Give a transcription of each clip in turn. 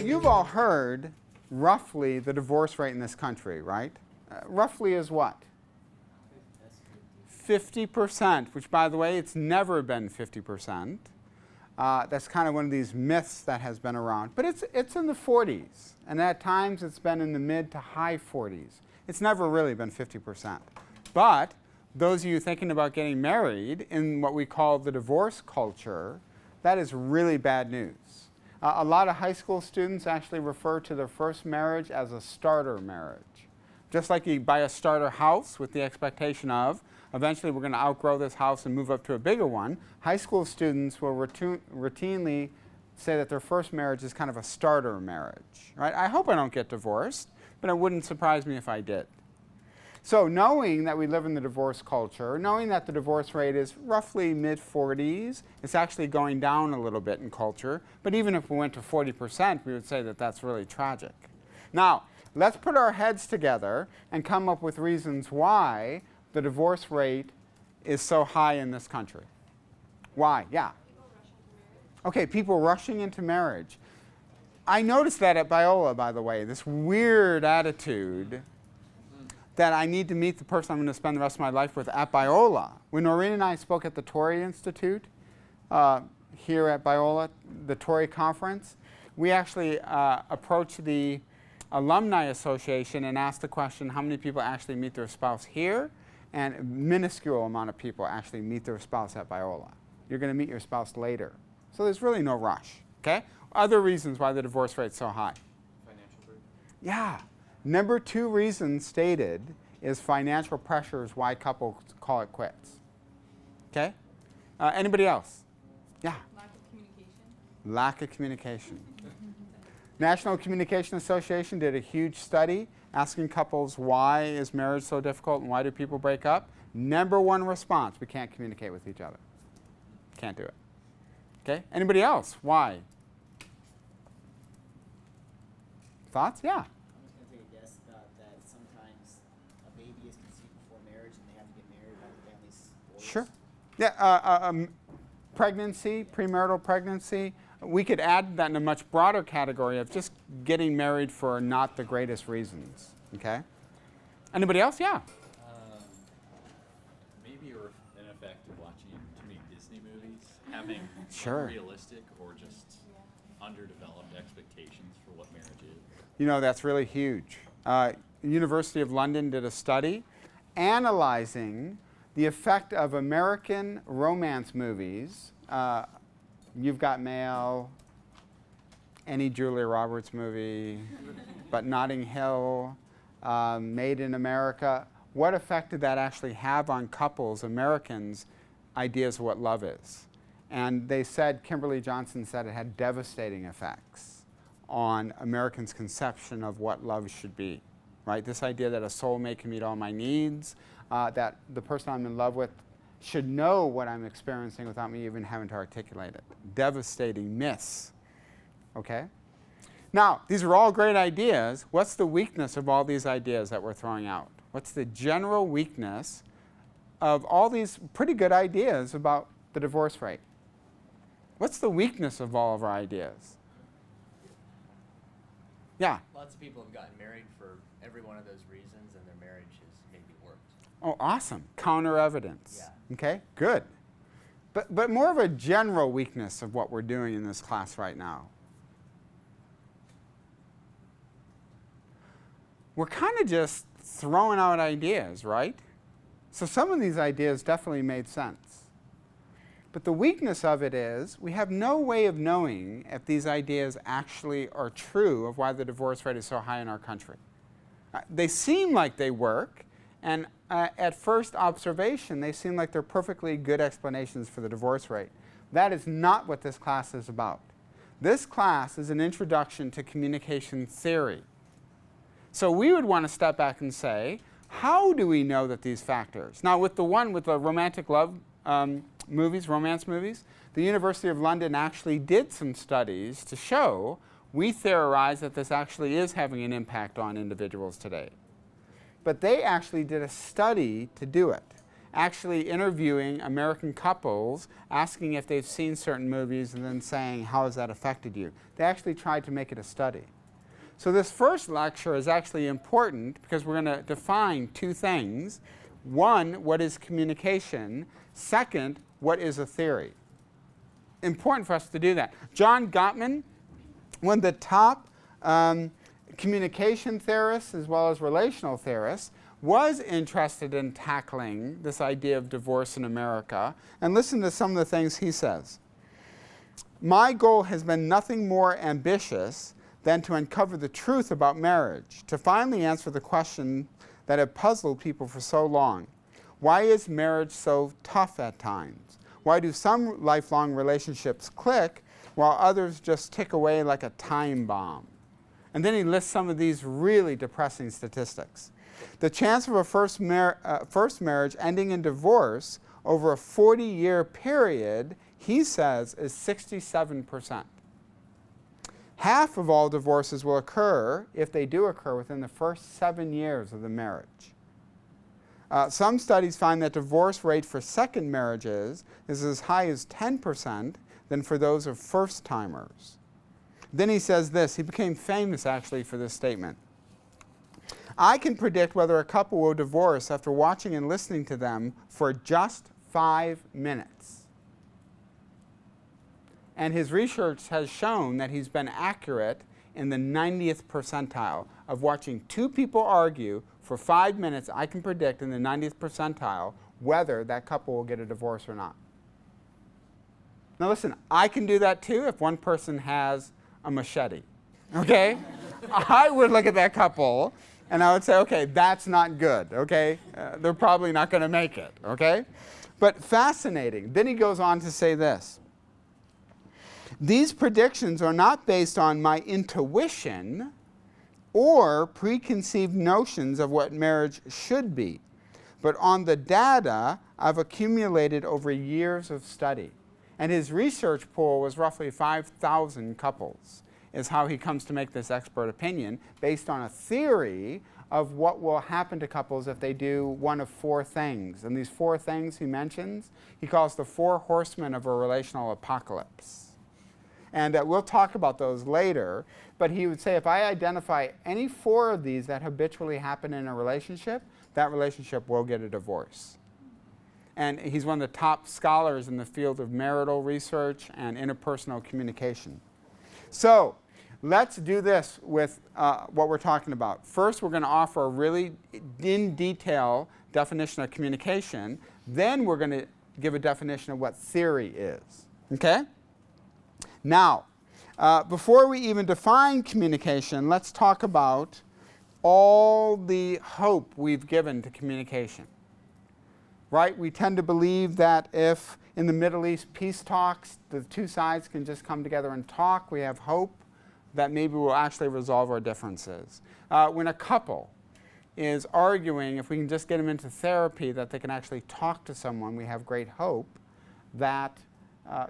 you've all heard roughly the divorce rate in this country, right? Roughly is what? 50%, which, by the way, it's never been 50%. That's kind of one of these myths that has been around. But it's in the 40s, and at times it's been in the mid to high 40s. It's never really been 50%. But those of you thinking about getting married in what we call the divorce culture, that is really bad news. A lot of high school students actually refer to their first marriage as a starter marriage. Just like you buy a starter house with the expectation of eventually we're going to outgrow this house and move up to a bigger one, high school students will routinely say that their first marriage is kind of a starter marriage. Right? I hope I don't get divorced, but it wouldn't surprise me if I did. So knowing that we live in the divorce culture, knowing that the divorce rate is roughly mid-40s, it's actually going down a little bit in culture, but even if we went to 40%, we would say that that's really tragic. Now, let's put our heads together and come up with reasons why the divorce rate is so high in this country. Why? Yeah. Okay, people rushing into marriage. I noticed that at Biola, by the way, this weird attitude that I need to meet the person I'm going to spend the rest of my life with at Biola. When Noreen and I spoke at the Torrey Institute here at Biola, the Torrey Conference, we actually approached the Alumni Association and asked the question, how many people actually meet their spouse here? And a minuscule amount of people actually meet their spouse at Biola. You're going to meet your spouse later. So there's really no rush. Okay? Other reasons why the divorce rate's so high. Financial burden. Yeah. Number 2 reason stated is financial pressures why couples call it quits. Okay? Anybody else? Yeah. Lack of communication. Lack of communication. National Communication Association did a huge study asking couples why is marriage so difficult and why do people break up. Number 1 response, we can't communicate with each other. Can't do it. Okay? Anybody else? Why? Thoughts? Yeah. Sure. Yeah, pregnancy, premarital pregnancy, we could add that in a much broader category of just getting married for not the greatest reasons. Okay? Anybody else? Yeah. Maybe an effect of watching too many Disney movies, having Sure. unrealistic or just underdeveloped expectations for what marriage is. You know, that's really huge. University of London did a study analyzing the effect of American romance movies, You've Got Mail, any Julia Roberts movie, but Notting Hill, Made in America. What effect did that actually have on couples, Americans' ideas of what love is? And they said, Kimberly Johnson said it had devastating effects on Americans' conception of what love should be. Right? This idea that a soulmate can meet all my needs, that the person I'm in love with should know what I'm experiencing without me even having to articulate it. Devastating myths. Okay? Now, these are all great ideas. What's the weakness of all these ideas that we're throwing out? What's the general weakness of all these pretty good ideas about the divorce rate? What's the weakness of all of our ideas? Yeah? Lots of people have gotten married for every one of those reasons, and their marriage has maybe worked. Oh, awesome. Counter evidence. Yeah. Okay, good. But more of a general weakness of what we're doing in this class right now. We're kind of just throwing out ideas, right? So some of these ideas definitely made sense. But the weakness of it is we have no way of knowing if these ideas actually are true of why the divorce rate is so high in our country. They seem like they work, and at first observation, they seem like they're perfectly good explanations for the divorce rate. That is not what this class is about. This class is an introduction to communication theory. So we would want to step back and say, how do we know that these factors? Now, with the romantic love romance movies, the University of London actually did some studies to show, we theorize that this actually is having an impact on individuals today. But they actually did a study to do it. actually interviewing American couples, asking if they've seen certain movies, and then saying, how has that affected you? They actually tried to make it a study. So this first lecture is actually important because we're going to define two things. One, what is communication? Second, what is a theory? Important for us to do that. John Gottman, one of the top communication theorists as well as relational theorists, was interested in tackling this idea of divorce in America. And listen to some of the things he says. My goal has been nothing more ambitious than to uncover the truth about marriage, to finally answer the question that have puzzled people for so long. Why is marriage so tough at times? Why do some lifelong relationships click while others just tick away like a time bomb? And then he lists some of these really depressing statistics. The chance of a first marriage ending in divorce over a 40-year period, he says, is 67%. Half of all divorces will occur, if they do occur, within the first 7 years of the marriage. Some studies find that divorce rate for second marriages is as high as 10% than for those of first-timers. Then he says this. He became famous, actually, for this statement. I can predict whether a couple will divorce after watching and listening to them for just 5 minutes. And his research has shown that he's been accurate in the 90th percentile of watching two people argue for 5 minutes. I can predict in the 90th percentile whether that couple will get a divorce or not. Now listen, I can do that too if one person has a machete, okay? I would look at that couple and I would say, okay, that's not good, okay? They're probably not going to make it, okay? But fascinating. Then he goes on to say this. These predictions are not based on my intuition or preconceived notions of what marriage should be, but on the data I've accumulated over years of study. And his research pool was roughly 5,000 couples, is how he comes to make this expert opinion based on a theory of what will happen to couples if they do one of 4 things. And these 4 things he mentions, he calls the 4 horsemen of a relational apocalypse. And we'll talk about those later, but he would say if I identify any 4 of these that habitually happen in a relationship, that relationship will get a divorce. And he's one of the top scholars in the field of marital research and interpersonal communication. So let's do this with what we're talking about. First, we're going to offer a really in detail definition of communication. Then we're going to give a definition of what theory is. Okay? Now, before we even define communication, let's talk about all the hope we've given to communication. Right? We tend to believe that if in the Middle East peace talks, the two sides can just come together and talk. We have hope that maybe we'll actually resolve our differences. When a couple is arguing, if we can just get them into therapy, that they can actually talk to someone, we have great hope that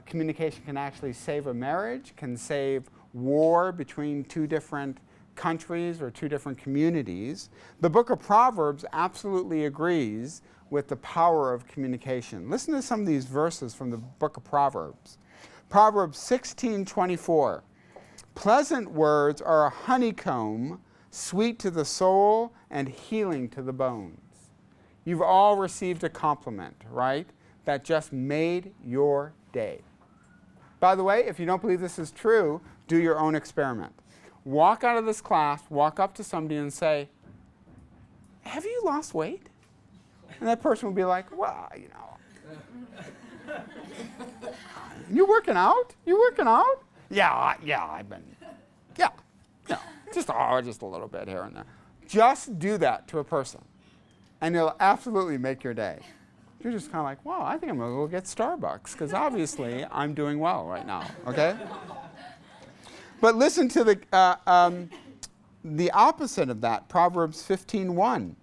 communication can actually save a marriage, can save war between 2 different countries or 2 different communities. The book of Proverbs absolutely agrees with the power of communication. Listen to some of these verses from the book of Proverbs. Proverbs 16:24. Pleasant words are a honeycomb, sweet to the soul and healing to the bones. You've all received a compliment, right? That just made your day. By the way, if you don't believe this is true, do your own experiment. Walk out of this class, walk up to somebody and say, have you lost weight? And that person will be like, well, you know. You working out? You working out? Yeah, I've been, just a little bit here and there. Just do that to a person, and it'll absolutely make your day. You're just kind of like, wow, I think I'm going to go get Starbucks, because obviously I'm doing well right now, okay? But listen to the opposite of that, Proverbs 15:1.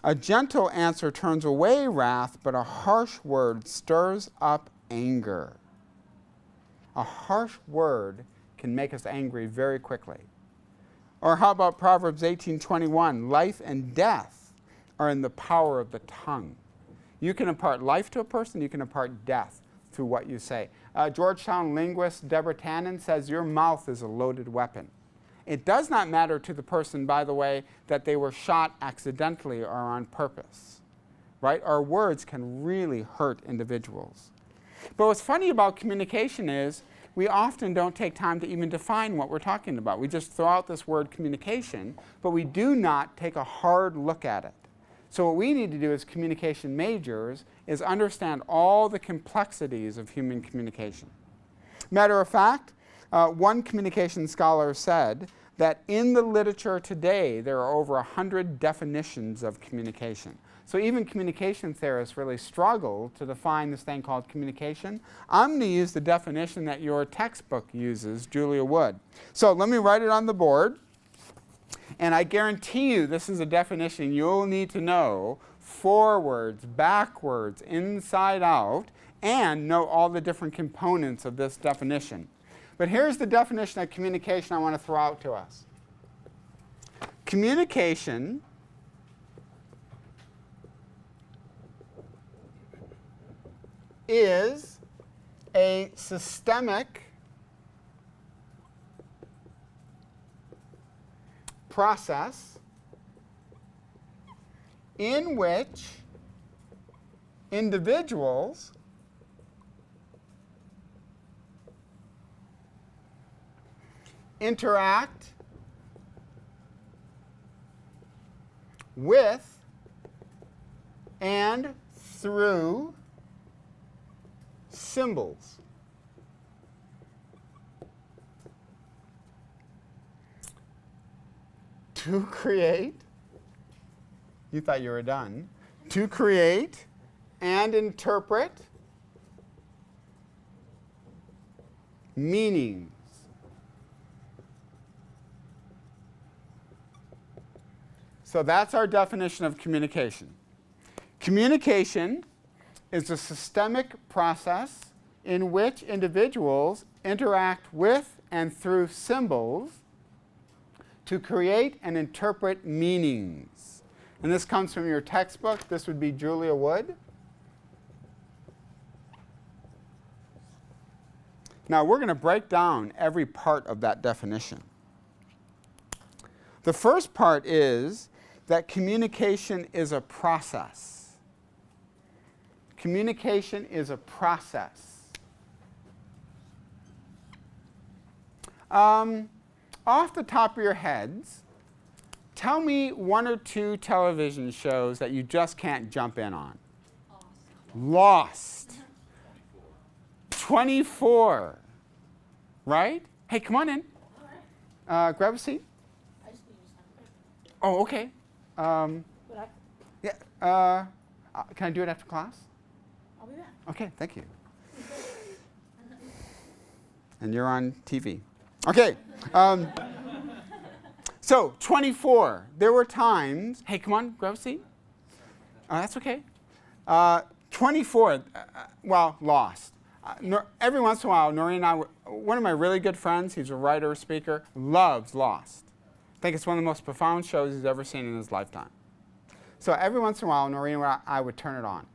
A gentle answer turns away wrath, but a harsh word stirs up anger. A harsh word can make us angry very quickly. Or how about Proverbs 18:21? Life and death are in the power of the tongue. You can impart life to a person, you can impart death through what you say. Georgetown linguist Deborah Tannen says your mouth is a loaded weapon. It does not matter to the person, by the way, that they were shot accidentally or on purpose. Right? Our words can really hurt individuals. But what's funny about communication is we often don't take time to even define what we're talking about. We just throw out this word communication, but we do not take a hard look at it. So what we need to do as communication majors is understand all the complexities of human communication. Matter of fact, one communication scholar said that in the literature today there are over 100 definitions of communication. So even communication theorists really struggle to define this thing called communication. I'm going to use the definition that your textbook uses, Julia Wood. So let me write it on the board. And I guarantee you this is a definition you'll need to know forwards, backwards, inside out, and know all the different components of this definition. But here's the definition of communication I want to throw out to us. Communication is a systemic process in which individuals interact with and through symbols. To create, you thought you were done, to create and interpret meanings. So that's our definition of communication. Communication is a systemic process in which individuals interact with and through symbols to create and interpret meanings. And this comes from your textbook. This would be Julia Wood. Now we're going to break down every part of that definition. The first part is that communication is a process. Communication is a process. Off the top of your heads, tell me one or two television shows that you just can't jump in on. Lost. 24. Right? Hey, come on in. Grab a seat. I just need to sign it. Oh, okay. But Yeah. Can I do it after class? I'll be back. Okay, thank you. And you're on TV. Okay. So, 24. There were times. Hey, come on, grab a seat. That's okay. 24. Well, Lost. Every once in a while, Noreen and I, one of my really good friends, he's a writer, speaker, loves Lost. I think it's one of the most profound shows he's ever seen in his lifetime. So every once in a while, Noreen and I would turn it on.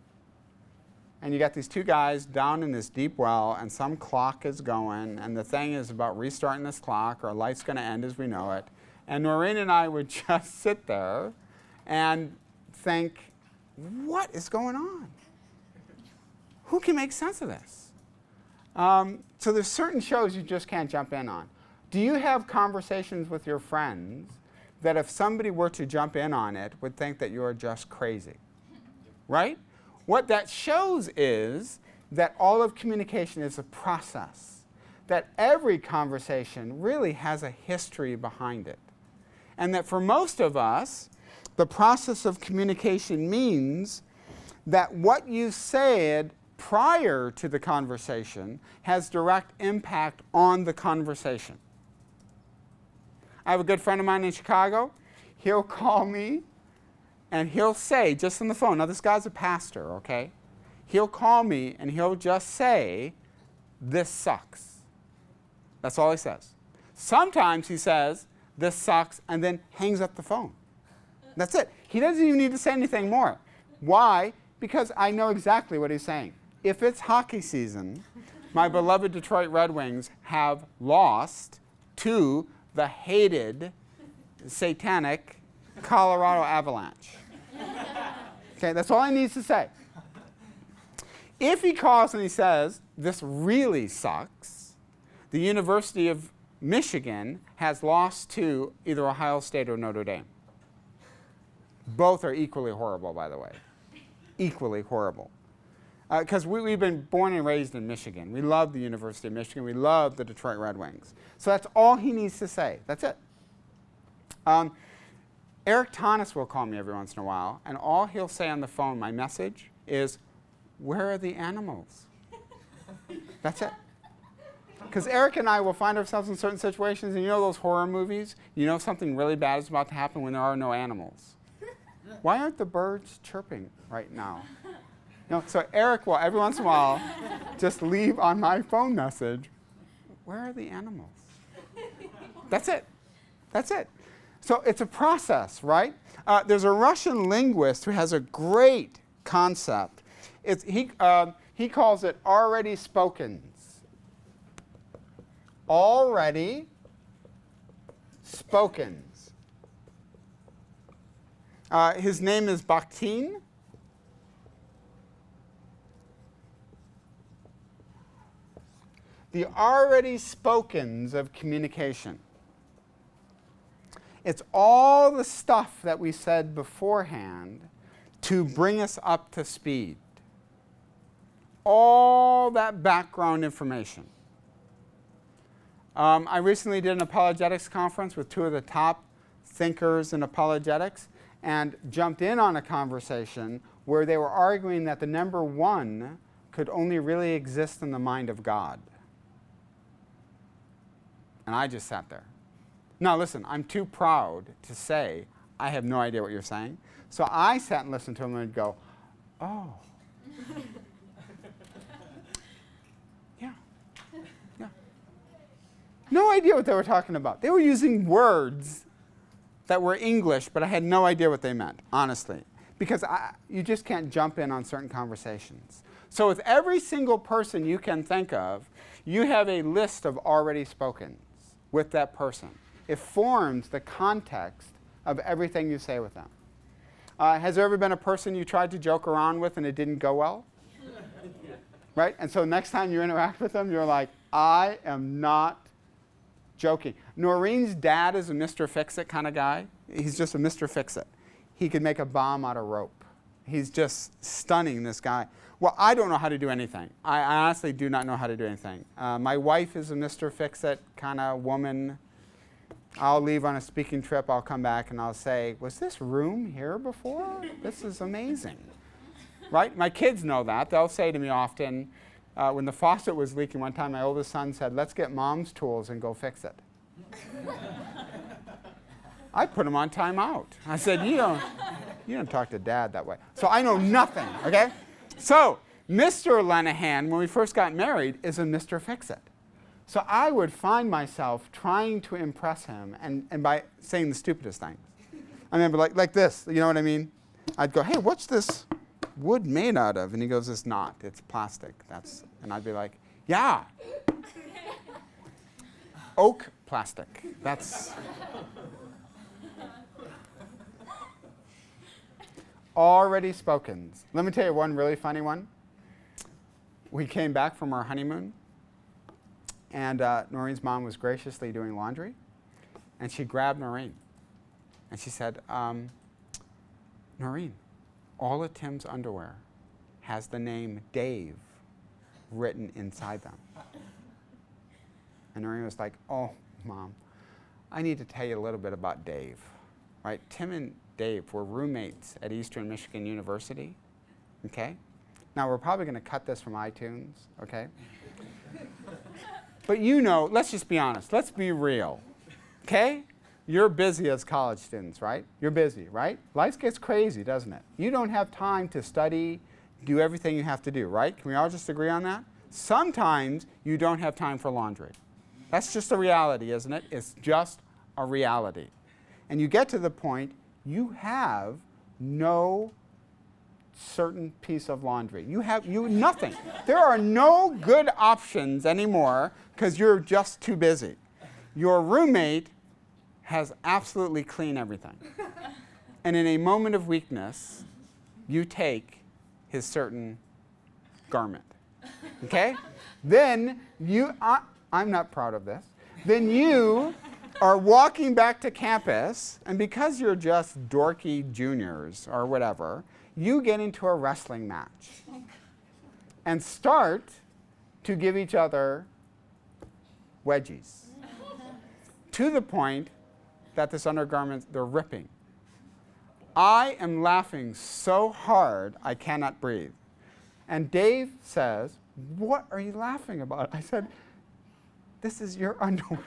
And you got these two guys down in this deep well, and some clock is going, and the thing is about restarting this clock, or our life's going to end as we know it. And Noreen and I would just sit there and think, what is going on? Who can make sense of this? So there's certain shows you just can't jump in on. Do you have conversations with your friends that if somebody were to jump in on it would think that you're just crazy? Right? What that shows is that all of communication is a process, that every conversation really has a history behind it. And that for most of us, the process of communication means that what you said prior to the conversation has direct impact on the conversation. I have a good friend of mine in Chicago. He'll call me and he'll say, just on the phone, now this guy's a pastor, okay? He'll call me and he'll just say, this sucks. That's all he says. Sometimes he says, this sucks, and then hangs up the phone. That's it. He doesn't even need to say anything more. Why? Because I know exactly what he's saying. If it's hockey season, my beloved Detroit Red Wings have lost to the hated, satanic Colorado Avalanche. Okay, that's all he needs to say. If he calls and he says, this really sucks, the University of Michigan has lost to either Ohio State or Notre Dame. Both are equally horrible, by the way. Equally horrible. Because we've been born and raised in Michigan. We love the University of Michigan. We love the Detroit Red Wings. So that's all he needs to say. That's it. Eric Thomas will call me every once in a while, and all he'll say on the phone, my message, is, where are the animals? That's it. Because Eric and I will find ourselves in certain situations, and you know those horror movies? You know something really bad is about to happen when there are no animals. Why aren't the birds chirping right now? You know, so Eric will, every once in a while, just leave on my phone message, where are the animals? That's it. That's it. So it's a process, right? There's a Russian linguist who has a great concept. He calls it already spokens. Already spokens. His name is Bakhtin. The already spokens of communication. It's all the stuff that we said beforehand to bring us up to speed. All that background information. I recently did an apologetics conference with two of the top thinkers in apologetics and jumped in on a conversation where they were arguing that the number one could only really exist in the mind of God. And I just sat there. Now listen, I'm too proud to say I have no idea what you're saying. So I sat and listened to him and go, oh. Yeah. Yeah. No idea what they were talking about. They were using words that were English, but I had no idea what they meant, honestly. Because you just can't jump in on certain conversations. So with every single person you can think of, you have a list of already spokens with that person. It forms the context of everything you say with them. Has there ever been a person you tried to joke around with and it didn't go well? Right? And so next time you interact with them, you're like, I am not joking. Noreen's dad is a Mr. Fix-It kind of guy. He's just a Mr. Fix-It. He could make a bomb out of rope. He's just stunning, this guy. Well, I don't know how to do anything. I honestly do not know how to do anything. My wife is a Mr. Fix-It kind of woman. I'll leave on a speaking trip. I'll come back and I'll say, was this room here before? This is amazing. Right? My kids know that. They'll say to me often, when the faucet was leaking one time, my oldest son said, let's get mom's tools and go fix it. I put him on timeout. I said, you don't talk to dad that way. So I know nothing, okay? So Mr. Lenahan, when we first got married, is a Mr. Fix-It. So I would find myself trying to impress him and by saying the stupidest things. I remember like this, you know what I mean? I'd go, hey, what's this wood made out of? And he goes, it's not, it's plastic. And I'd be like, yeah. Oak plastic. That's already spokens. Let me tell you one really funny one. We came back from our honeymoon, and Noreen's mom was graciously doing laundry, and she grabbed Noreen, and she said, Noreen, all of Tim's underwear has the name Dave written inside them. And Noreen was like, oh, Mom, I need to tell you a little bit about Dave. Right? Tim and Dave were roommates at Eastern Michigan University. Okay? Now, we're probably going to cut this from iTunes. Okay? But you know, let's just be honest. Let's be real. Okay? You're busy as college students, right? You're busy, right? Life gets crazy, doesn't it? You don't have time to study, do everything you have to do, right? Can we all just agree on that? Sometimes you don't have time for laundry. That's just a reality, isn't it? It's just a reality. And you get to the point you have no certain piece of laundry. You have nothing. There are no good options anymore because you're just too busy. Your roommate has absolutely clean everything. And in a moment of weakness, you take his certain garment. Okay? Then I'm not proud of this. Then you are walking back to campus, and because you're just dorky juniors or whatever, you get into a wrestling match and start to give each other wedgies to the point that this undergarment, they're ripping. I am laughing so hard I cannot breathe. And Dave says, "What are you laughing about?" I said, "This is your underwear."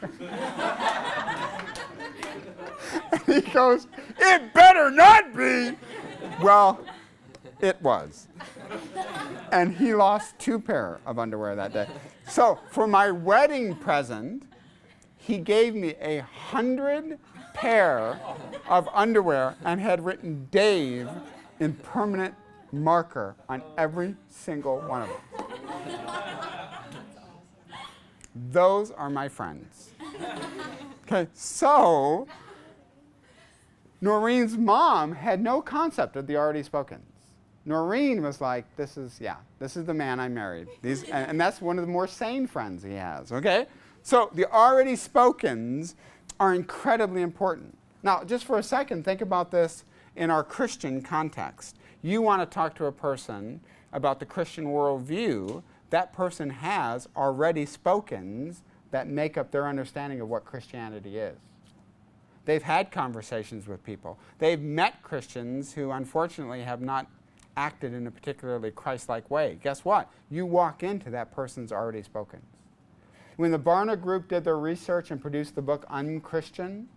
And he goes, "It better not be." Well, it was. And he lost 2 pair of underwear that day. So for my wedding present, he gave me 100 pair of underwear and had written Dave in permanent marker on every single one of them. Those are my friends. Okay, so Noreen's mom had no concept of the already spokens. Noreen was like, this is the man I married. And that's one of the more sane friends he has, okay? So the already spokens are incredibly important. Now, just for a second, think about this in our Christian context. You want to talk to a person about the Christian worldview, that person has already spokens that make up their understanding of what Christianity is. They've had conversations with people. They've met Christians who unfortunately have not acted in a particularly Christ-like way. Guess what? You walk into that person's already spokens. When the Barna Group did their research and produced the book Unchristian,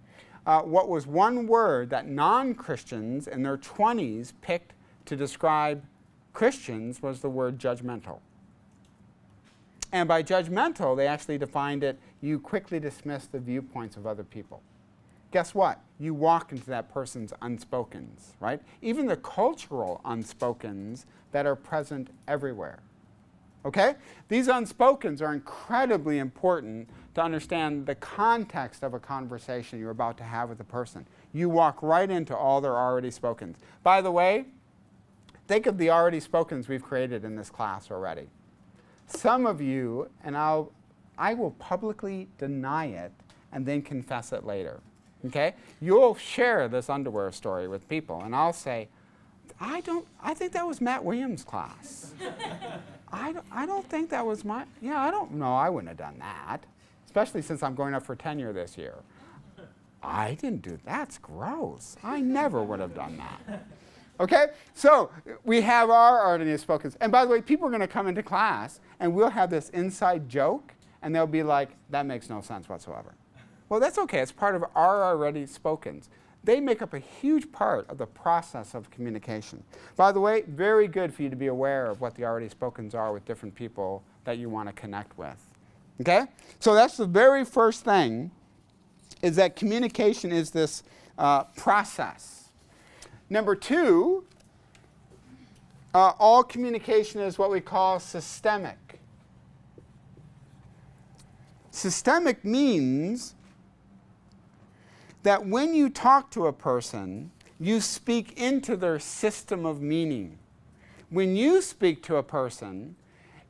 what was one word that non-Christians in their 20s picked to describe Christians was the word judgmental. And by judgmental, they actually defined it, you quickly dismiss the viewpoints of other people. Guess what? You walk into that person's unspokens, right? Even the cultural unspokens that are present everywhere. Okay? These unspokens are incredibly important to understand the context of a conversation you're about to have with a person. You walk right into all their already spokens. By the way, think of the already spokens we've created in this class already. Some of you, and I will publicly deny it and then confess it later. Okay? You'll share this underwear story with people, and I'll say, I think that was Matt Williams' class. I don't think that was I don't know, I wouldn't have done that, especially since I'm going up for tenure this year. I didn't do that's gross. I never would have done that. Okay? So we have our already spokens. And by the way, people are going to come into class, and we'll have this inside joke, and they'll be like, that makes no sense whatsoever. Well, that's okay. It's part of our already spokens. They make up a huge part of the process of communication. By the way, very good for you to be aware of what the already spokens are with different people that you want to connect with. Okay? So that's the very first thing, is that communication is this process. Number 2, all communication is what we call systemic. Systemic means that when you talk to a person, you speak into their system of meaning. When you speak to a person,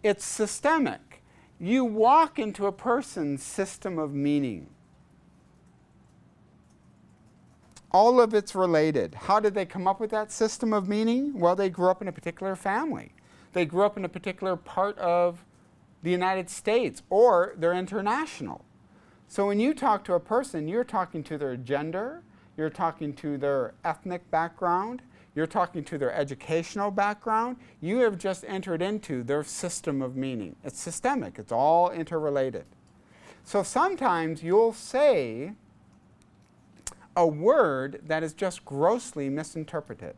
it's systemic. You walk into a person's system of meaning. All of it's related. How did they come up with that system of meaning? Well, they grew up in a particular family. They grew up in a particular part of the United States, or they're international. So when you talk to a person, you're talking to their gender, you're talking to their ethnic background, you're talking to their educational background. You have just entered into their system of meaning. It's systemic. It's all interrelated. So sometimes you'll say a word that is just grossly misinterpreted.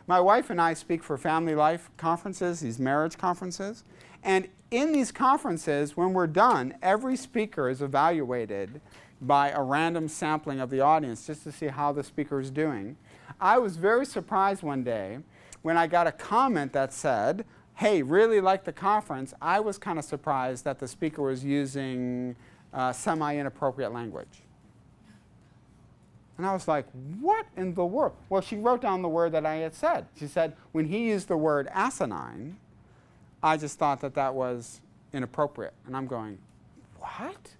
My wife and I speak for family life conferences, these marriage conferences, and in these conferences, when we're done, every speaker is evaluated by a random sampling of the audience just to see how the speaker is doing. I was very surprised one day when I got a comment that said, hey, really like the conference, I was kind of surprised that the speaker was using semi-inappropriate language. And I was like, what in the world? Well, she wrote down the word that I had said. She said, when he used the word asinine, I just thought that that was inappropriate. And I'm going, what?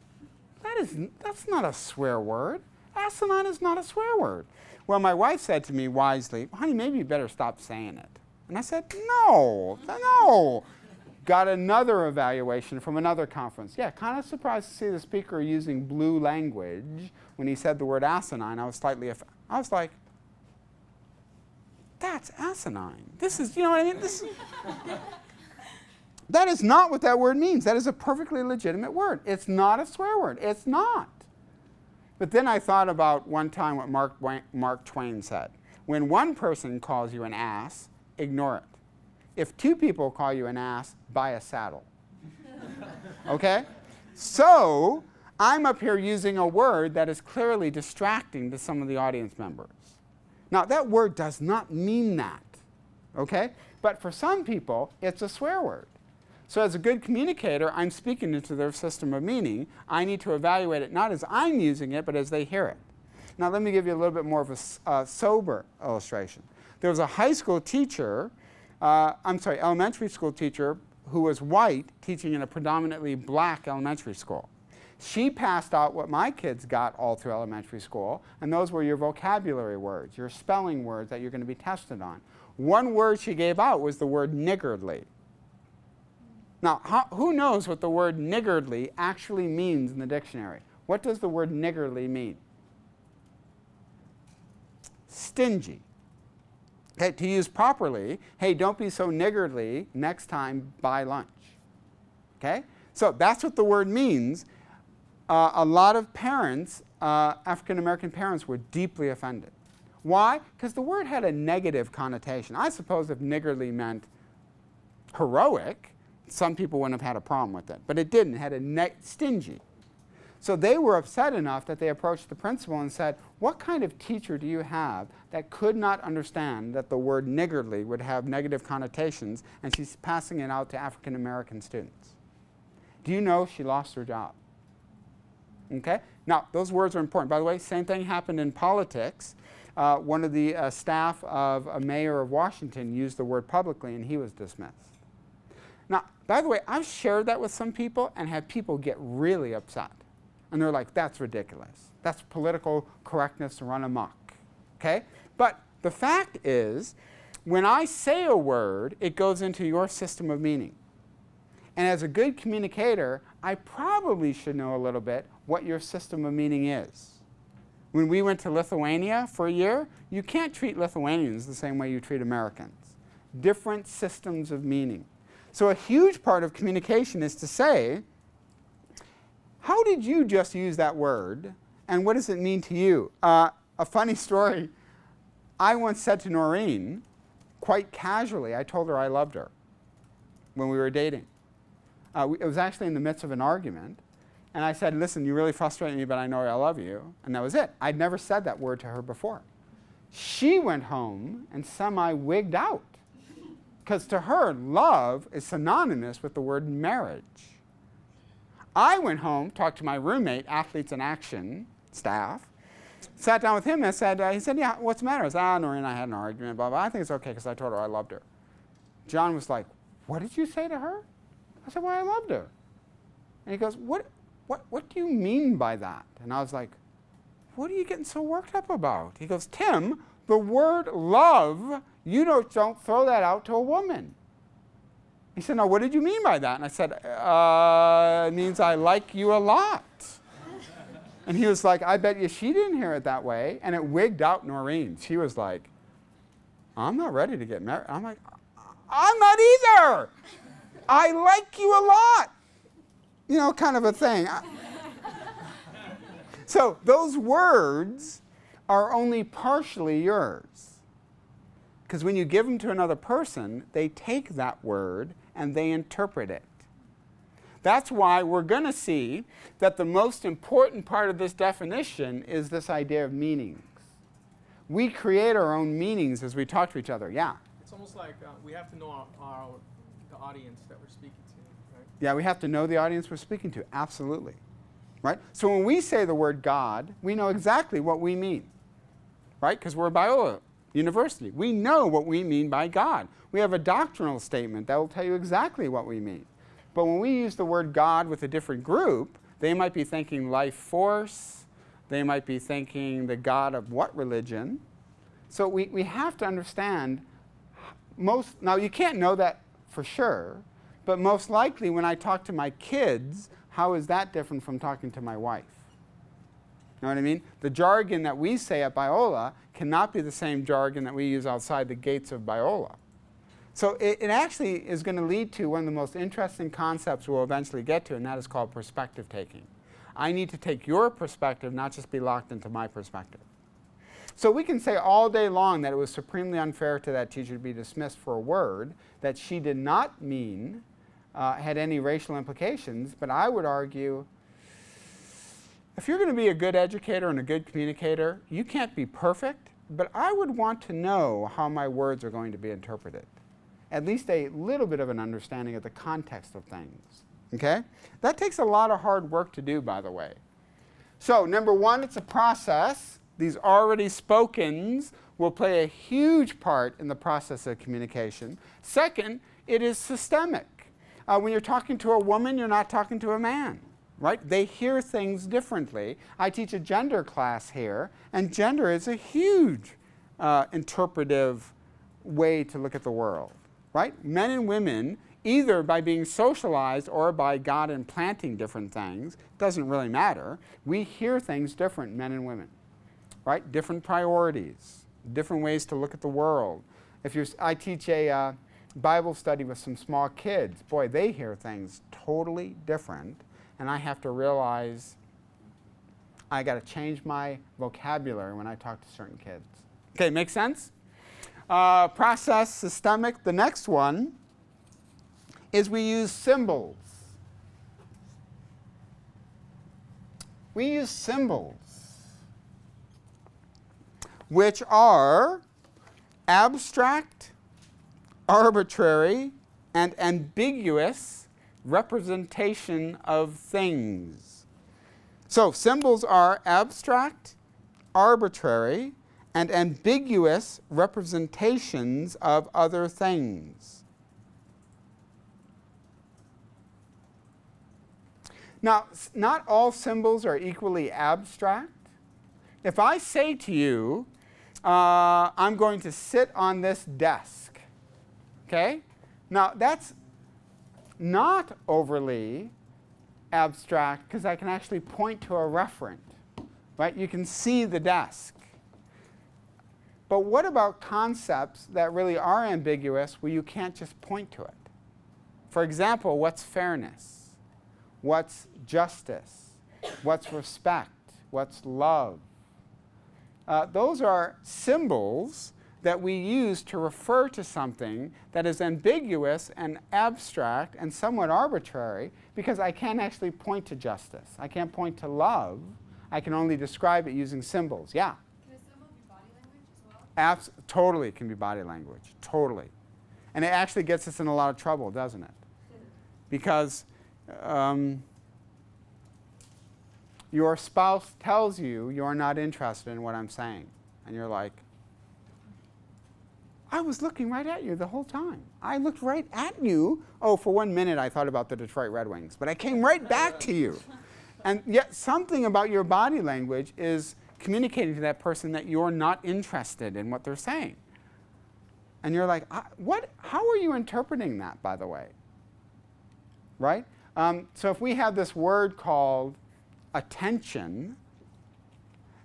That's not a swear word. Asinine is not a swear word. Well, my wife said to me wisely, honey, maybe you better stop saying it. And I said, no. Got another evaluation from another conference. Yeah, kind of surprised to see the speaker using blue language when he said the word asinine. I was like, that's asinine. This is, you know what I mean? That is not what that word means. That is a perfectly legitimate word. It's not a swear word. It's not. But then I thought about one time what Mark Twain said. When one person calls you an ass, ignore it. If two people call you an ass, buy a saddle. Okay? So I'm up here using a word that is clearly distracting to some of the audience members. Now, that word does not mean that. Okay? But for some people, it's a swear word. So as a good communicator, I'm speaking into their system of meaning. I need to evaluate it not as I'm using it, but as they hear it. Now, let me give you a little bit more of a sober illustration. There was a high school teacher, elementary school teacher who was white teaching in a predominantly black elementary school. She passed out what my kids got all through elementary school, and those were your vocabulary words, your spelling words that you're going to be tested on. One word she gave out was the word niggardly. Now, who knows what the word niggardly actually means in the dictionary? What does the word niggardly mean? Stingy. Okay, to use properly, hey, don't be so niggardly, next time buy lunch. Okay? So that's what the word means. A lot of parents, African American parents, were deeply offended. Why? Because the word had a negative connotation. I suppose if niggardly meant heroic, some people wouldn't have had a problem with it. But it didn't. It had a stingy. So they were upset enough that they approached the principal and said, what kind of teacher do you have that could not understand that the word niggardly would have negative connotations, and she's passing it out to African American students? Do you know she lost her job? Okay? Now, those words are important. By the way, same thing happened in politics. One of the staff of a mayor of Washington used the word publicly, and he was dismissed. Now, by the way, I've shared that with some people and had people get really upset. And they're like, that's ridiculous. That's political correctness to run amok. Okay? But the fact is, when I say a word, it goes into your system of meaning. And as a good communicator, I probably should know a little bit what your system of meaning is. When we went to Lithuania for a year, you can't treat Lithuanians the same way you treat Americans. Different systems of meaning. So a huge part of communication is to say, how did you just use that word, and what does it mean to you? A funny story, I once said to Noreen, quite casually, I told her I loved her when we were dating. It was actually in the midst of an argument, and I said, listen, you really frustrate me, but I know I love you, and that was it. I'd never said that word to her before. She went home and semi-wigged out, because to her, love is synonymous with the word marriage. I went home, talked to my roommate, Athletes in Action staff, sat down with him and said, he said, yeah, what's the matter? I said, Noreen and I had an argument, blah, blah. I think it's okay because I told her I loved her. John was like, what did you say to her? I said, well, I loved her. And he goes, what do you mean by that? And I was like, what are you getting so worked up about? He goes, Tim, the word love, you don't throw that out to a woman. He said, no, what did you mean by that? And I said, it means I like you a lot. And he was like, I bet you she didn't hear it that way. And it wigged out Noreen. She was like, I'm not ready to get married. I'm like, I'm not either. I like you a lot. You know, kind of a thing. So those words are only partially yours. Because when you give them to another person, they take that word and they interpret it. That's why we're going to see that the most important part of this definition is this idea of meanings. We create our own meanings as we talk to each other. Yeah? It's almost almost like we have to know the audience that we're speaking to, right? Yeah, we have to know the audience we're speaking to. Absolutely. Right? So when we say the word God, we know exactly what we mean. Right? Because we're Biola University. We know what we mean by God. We have a doctrinal statement that will tell you exactly what we mean. But when we use the word God with a different group, they might be thinking life force. They might be thinking the God of what religion? So we have to understand now you can't know that for sure, but most likely when I talk to my kids, how is that different from talking to my wife? You know what I mean? The jargon that we say at Biola cannot be the same jargon that we use outside the gates of Biola. So it actually is going to lead to one of the most interesting concepts we'll eventually get to, and that is called perspective taking. I need to take your perspective, not just be locked into my perspective. So we can say all day long that it was supremely unfair to that teacher to be dismissed for a word that she did not mean had any racial implications, but I would argue if you're going to be a good educator and a good communicator, you can't be perfect, but I would want to know how my words are going to be interpreted. At least a little bit of an understanding of the context of things. Okay? That takes a lot of hard work to do, by the way. So, number one, it's a process. These already spokens will play a huge part in the process of communication. Second, it is systemic. When you're talking to a woman, you're not talking to a man. Right? They hear things differently. I teach a gender class here, and gender is a huge interpretive way to look at the world. Right? Men and women, either by being socialized or by God implanting different things, doesn't really matter. We hear things different, men and women. Right? Different priorities, different ways to look at the world. I teach a Bible study with some small kids. Boy, they hear things totally different. And I have to realize I got to change my vocabulary when I talk to certain kids. Okay, make sense? Process, systemic. The next one is we use symbols. We use symbols, which are abstract, arbitrary, and ambiguous representation of things. So symbols are abstract, arbitrary, and ambiguous representations of other things. Now, not all symbols are equally abstract. If I say to you, I'm going to sit on this desk, okay? Now, that's not overly abstract because I can actually point to a referent, right? You can see the desk. But what about concepts that really are ambiguous where you can't just point to it? For example, what's fairness? What's justice? What's respect? What's love? Those are symbols that we use to refer to something that is ambiguous and abstract and somewhat arbitrary because I can't actually point to justice. I can't point to love. I can only describe it using symbols. Yeah? Can a symbol be body language as well? Totally can be body language. Totally. And it actually gets us in a lot of trouble, doesn't it? Because your spouse tells you you're not interested in what I'm saying. And you're like, I was looking right at you the whole time. I looked right at you. Oh, for 1 minute I thought about the Detroit Red Wings, but I came right back to you. And yet something about your body language is communicating to that person that you're not interested in what they're saying. And you're like, how are you interpreting that, by the way? Right? So if we have this word called attention,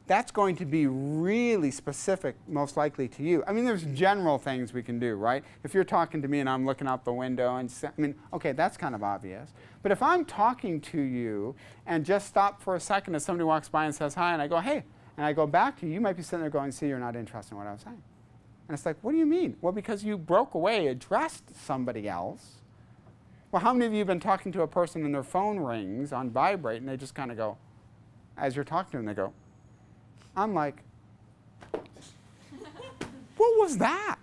that's going to be really specific, most likely to you. I mean, there's general things we can do, right? If you're talking to me and I'm looking out the window and, okay, that's kind of obvious. But if I'm talking to you and just stop for a second as somebody walks by and says hi and I go, hey, and I go back to you, you might be sitting there going, see, you're not interested in what I was saying. And it's like, what do you mean? Well, because you broke away, addressed somebody else. Well, how many of you have been talking to a person and their phone rings on vibrate and they just kind of go, as you're talking to them, they go, I'm like, what was that?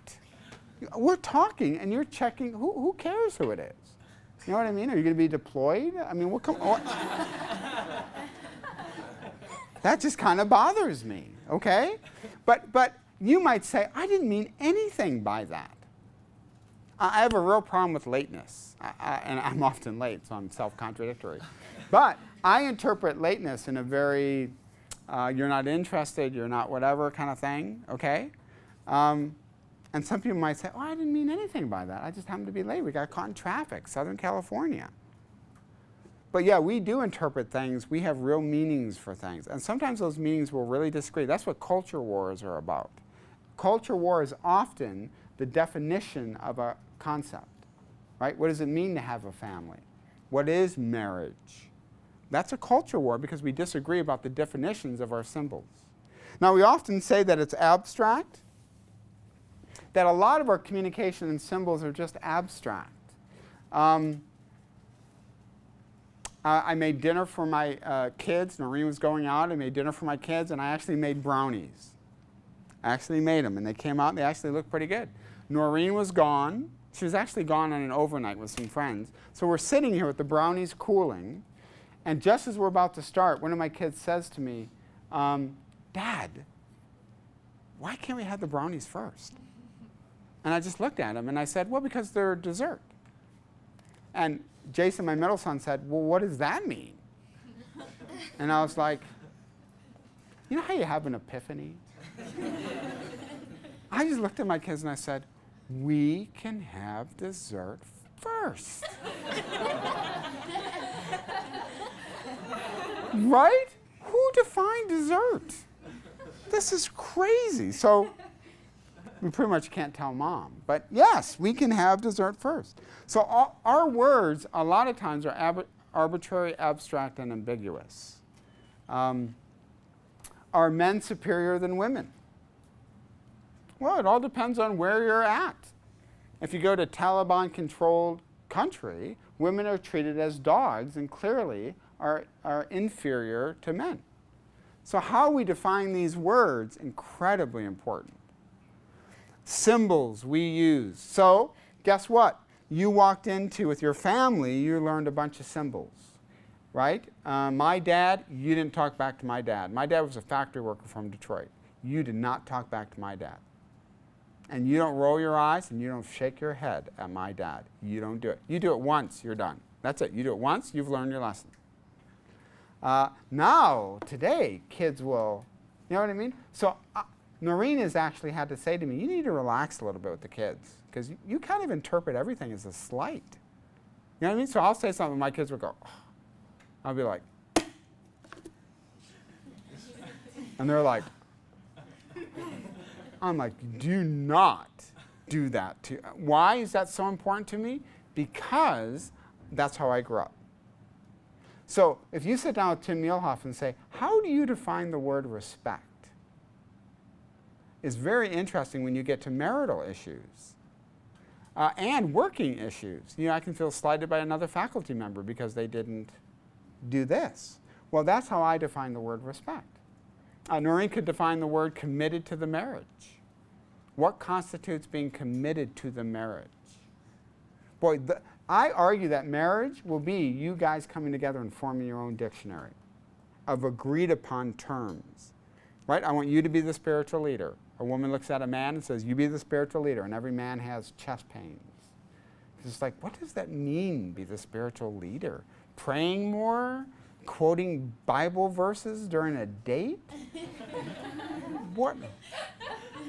We're talking, and you're checking. Who cares who it is? You know what I mean? Are you going to be deployed? I mean, what? That just kind of bothers me. Okay, but you might say, I didn't mean anything by that. I have a real problem with lateness, and I'm often late, so I'm self-contradictory. But I interpret lateness in a very you're not interested, you're not whatever kind of thing, okay? And some people might say, oh, I didn't mean anything by that. I just happened to be late. We got caught in traffic, Southern California. But yeah, we do interpret things. We have real meanings for things. And sometimes those meanings will really disagree. That's what culture wars are about. Culture war is often the definition of a concept, right? What does it mean to have a family? What is marriage? That's a culture war because we disagree about the definitions of our symbols. Now, we often say that it's abstract, that a lot of our communication and symbols are just abstract. I made dinner for my kids. Noreen was going out. I made dinner for my kids, and I actually made brownies. I actually made them, and they came out, and they actually looked pretty good. Noreen was gone. She was actually gone on an overnight with some friends. So we're sitting here with the brownies cooling, and just as we're about to start, one of my kids says to me, Dad, why can't we have the brownies first? And I just looked at him, and I said, well, because they're dessert. And Jason, my middle son, said, well, what does that mean? And I was like, you know how you have an epiphany? I just looked at my kids and I said, we can have dessert first. Right? Who defined dessert? This is crazy. So we pretty much can't tell Mom. But yes, we can have dessert first. So our words, a lot of times, are arbitrary, abstract, and ambiguous. Are men superior than women? Well, it all depends on where you're at. If you go to Taliban-controlled country, women are treated as dogs and clearly are inferior to men. So how we define these words, incredibly important. Symbols we use. So guess what? You walked into, with your family, you learned a bunch of symbols, right? My dad, you didn't talk back to my dad. My dad was a factory worker from Detroit. You did not talk back to my dad. And you don't roll your eyes and you don't shake your head at my dad. You don't do it. You do it once, you're done. That's it. You do it once, you've learned your lesson. Now, today, kids will, you know what I mean? So Noreen has actually had to say to me, you need to relax a little bit with the kids because you kind of interpret everything as a slight. You know what I mean? So I'll say something, my kids will go, oh. I'll be like, and they're like, I'm like, do not do that. Why is that so important to me? Because that's how I grew up. So if you sit down with Tim Muehlhoff and say, how do you define the word respect? It's very interesting when you get to marital issues and working issues. You know, I can feel slighted by another faculty member because they didn't do this. Well, that's how I define the word respect. Noreen could define the word committed to the marriage. What constitutes being committed to the marriage? Boy, I argue that marriage will be you guys coming together and forming your own dictionary of agreed upon terms. Right? I want you to be the spiritual leader. A woman looks at a man and says, you be the spiritual leader, and every man has chest pains. It's like, what does that mean, be the spiritual leader? Praying more? Quoting Bible verses during a date? What?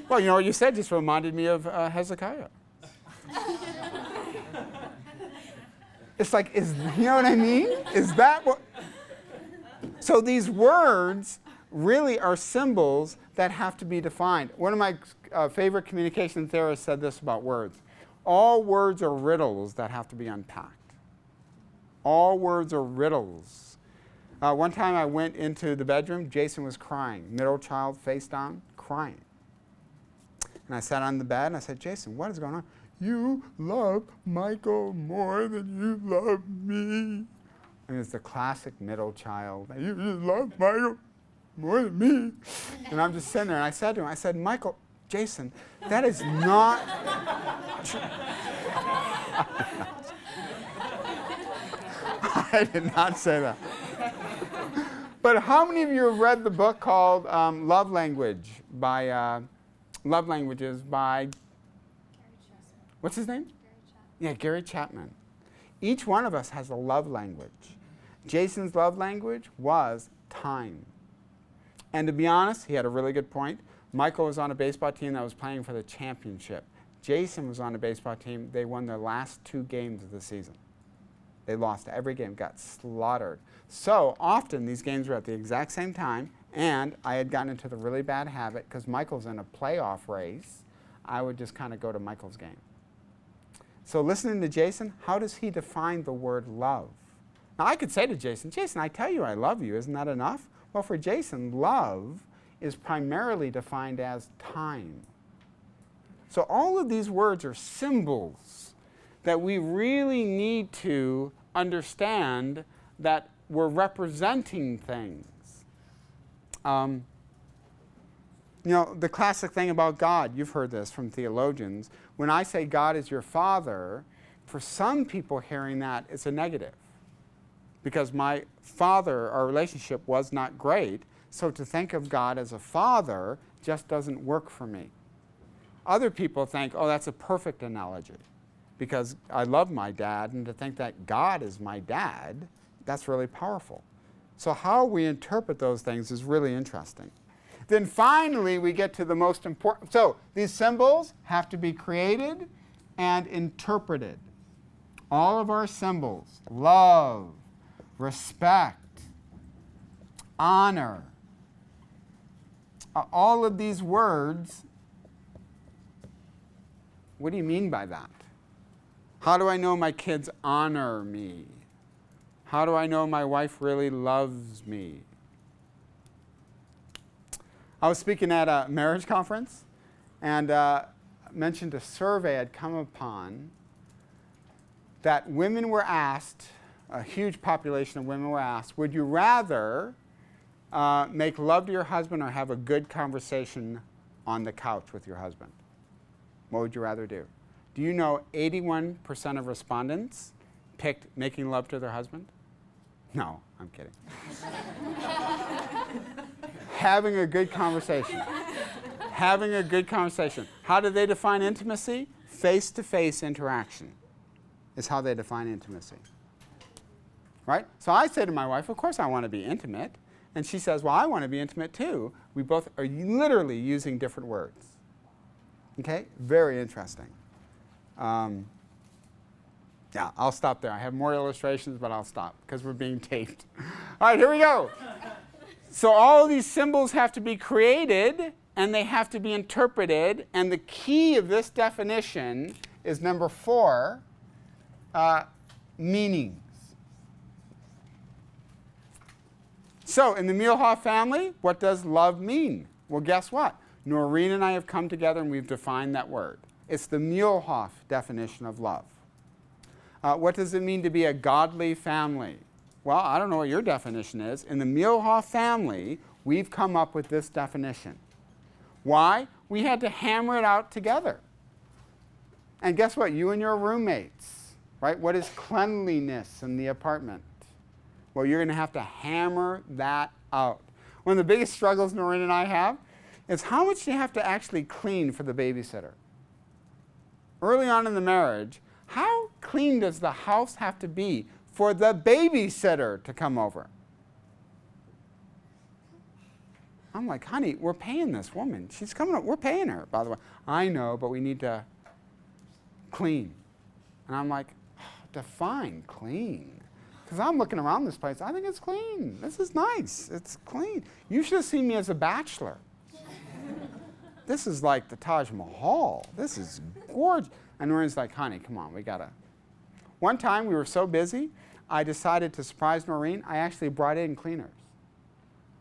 Well, you know what you said just reminded me of Hezekiah. It's like, you know what I mean? Is that what? So these words really are symbols that have to be defined. One of my favorite communication theorists said this about words. All words are riddles that have to be unpacked. All words are riddles. One time I went into the bedroom, Jason was crying, middle child, face down, crying. And I sat on the bed and I said, Jason, what is going on? You love Michael more than you love me. And it's the classic middle child. You just love Michael more than me. And I'm just sitting there and I said to him, I said, Michael, Jason, that is not true. I did not say that. But how many of you have read the book called Love Languages by what's his name? Yeah, Gary Chapman. Each one of us has a love language. Jason's love language was time. And to be honest, he had a really good point. Michael was on a baseball team that was playing for the championship. Jason was on a baseball team. They won their last 2 games of the season. They lost every game, got slaughtered. So often these games were at the exact same time, and I had gotten into the really bad habit because Michael's in a playoff race. I would just kind of go to Michael's game. So listening to Jason, how does he define the word love? Now I could say to Jason, Jason, I tell you I love you. Isn't that enough? Well, for Jason, love is primarily defined as time. So all of these words are symbols that we really need to understand that we're representing things. The classic thing about God, you've heard this from theologians. When I say God is your father, for some people hearing that, it's a negative. Because my father, our relationship was not great, so to think of God as a father just doesn't work for me. Other people think, oh, that's a perfect analogy, because I love my dad, and to think that God is my dad, that's really powerful. So how we interpret those things is really interesting. Then finally, we get to the most important. So these symbols have to be created and interpreted. All of our symbols, love, respect, honor, all of these words, what do you mean by that? How do I know my kids honor me? How do I know my wife really loves me? I was speaking at a marriage conference and mentioned a survey I'd come upon that women were asked, a huge population of women were asked, would you rather make love to your husband or have a good conversation on the couch with your husband? What would you rather do? Do you know 81% of respondents picked making love to their husband? No, I'm kidding. Having a good conversation. Having a good conversation. How do they define intimacy? Face-to-face interaction is how they define intimacy. Right? So I say to my wife, of course I want to be intimate. And she says, well, I want to be intimate too. We both are literally using different words. Okay? Very interesting. Yeah, I'll stop there. I have more illustrations, but I'll stop because we're being taped. All right, here we go. So all of these symbols have to be created, and they have to be interpreted. And the key of this definition is number 4, meanings. So in the Muehlhoff family, what does love mean? Well, guess what? Noreen and I have come together and we've defined that word. It's the Muehlhoff definition of love. What does it mean to be a godly family? Well, I don't know what your definition is. In the Muehlhoff family, we've come up with this definition. Why? We had to hammer it out together. And guess what? You and your roommates, right? What is cleanliness in the apartment? Well, you're going to have to hammer that out. One of the biggest struggles Noreen and I have is how much do you have to actually clean for the babysitter? Early on in the marriage, how clean does the house have to be for the babysitter to come over? I'm like, honey, we're paying this woman. She's coming up. We're paying her, by the way. I know, but we need to clean. And I'm like, define clean. Because I'm looking around this place. I think it's clean. This is nice. It's clean. You should have seen me as a bachelor. This is like the Taj Mahal. This is gorgeous. And Noreen's like, honey, come on, we gotta. One time we were so busy, I decided to surprise Noreen. I actually brought in cleaners.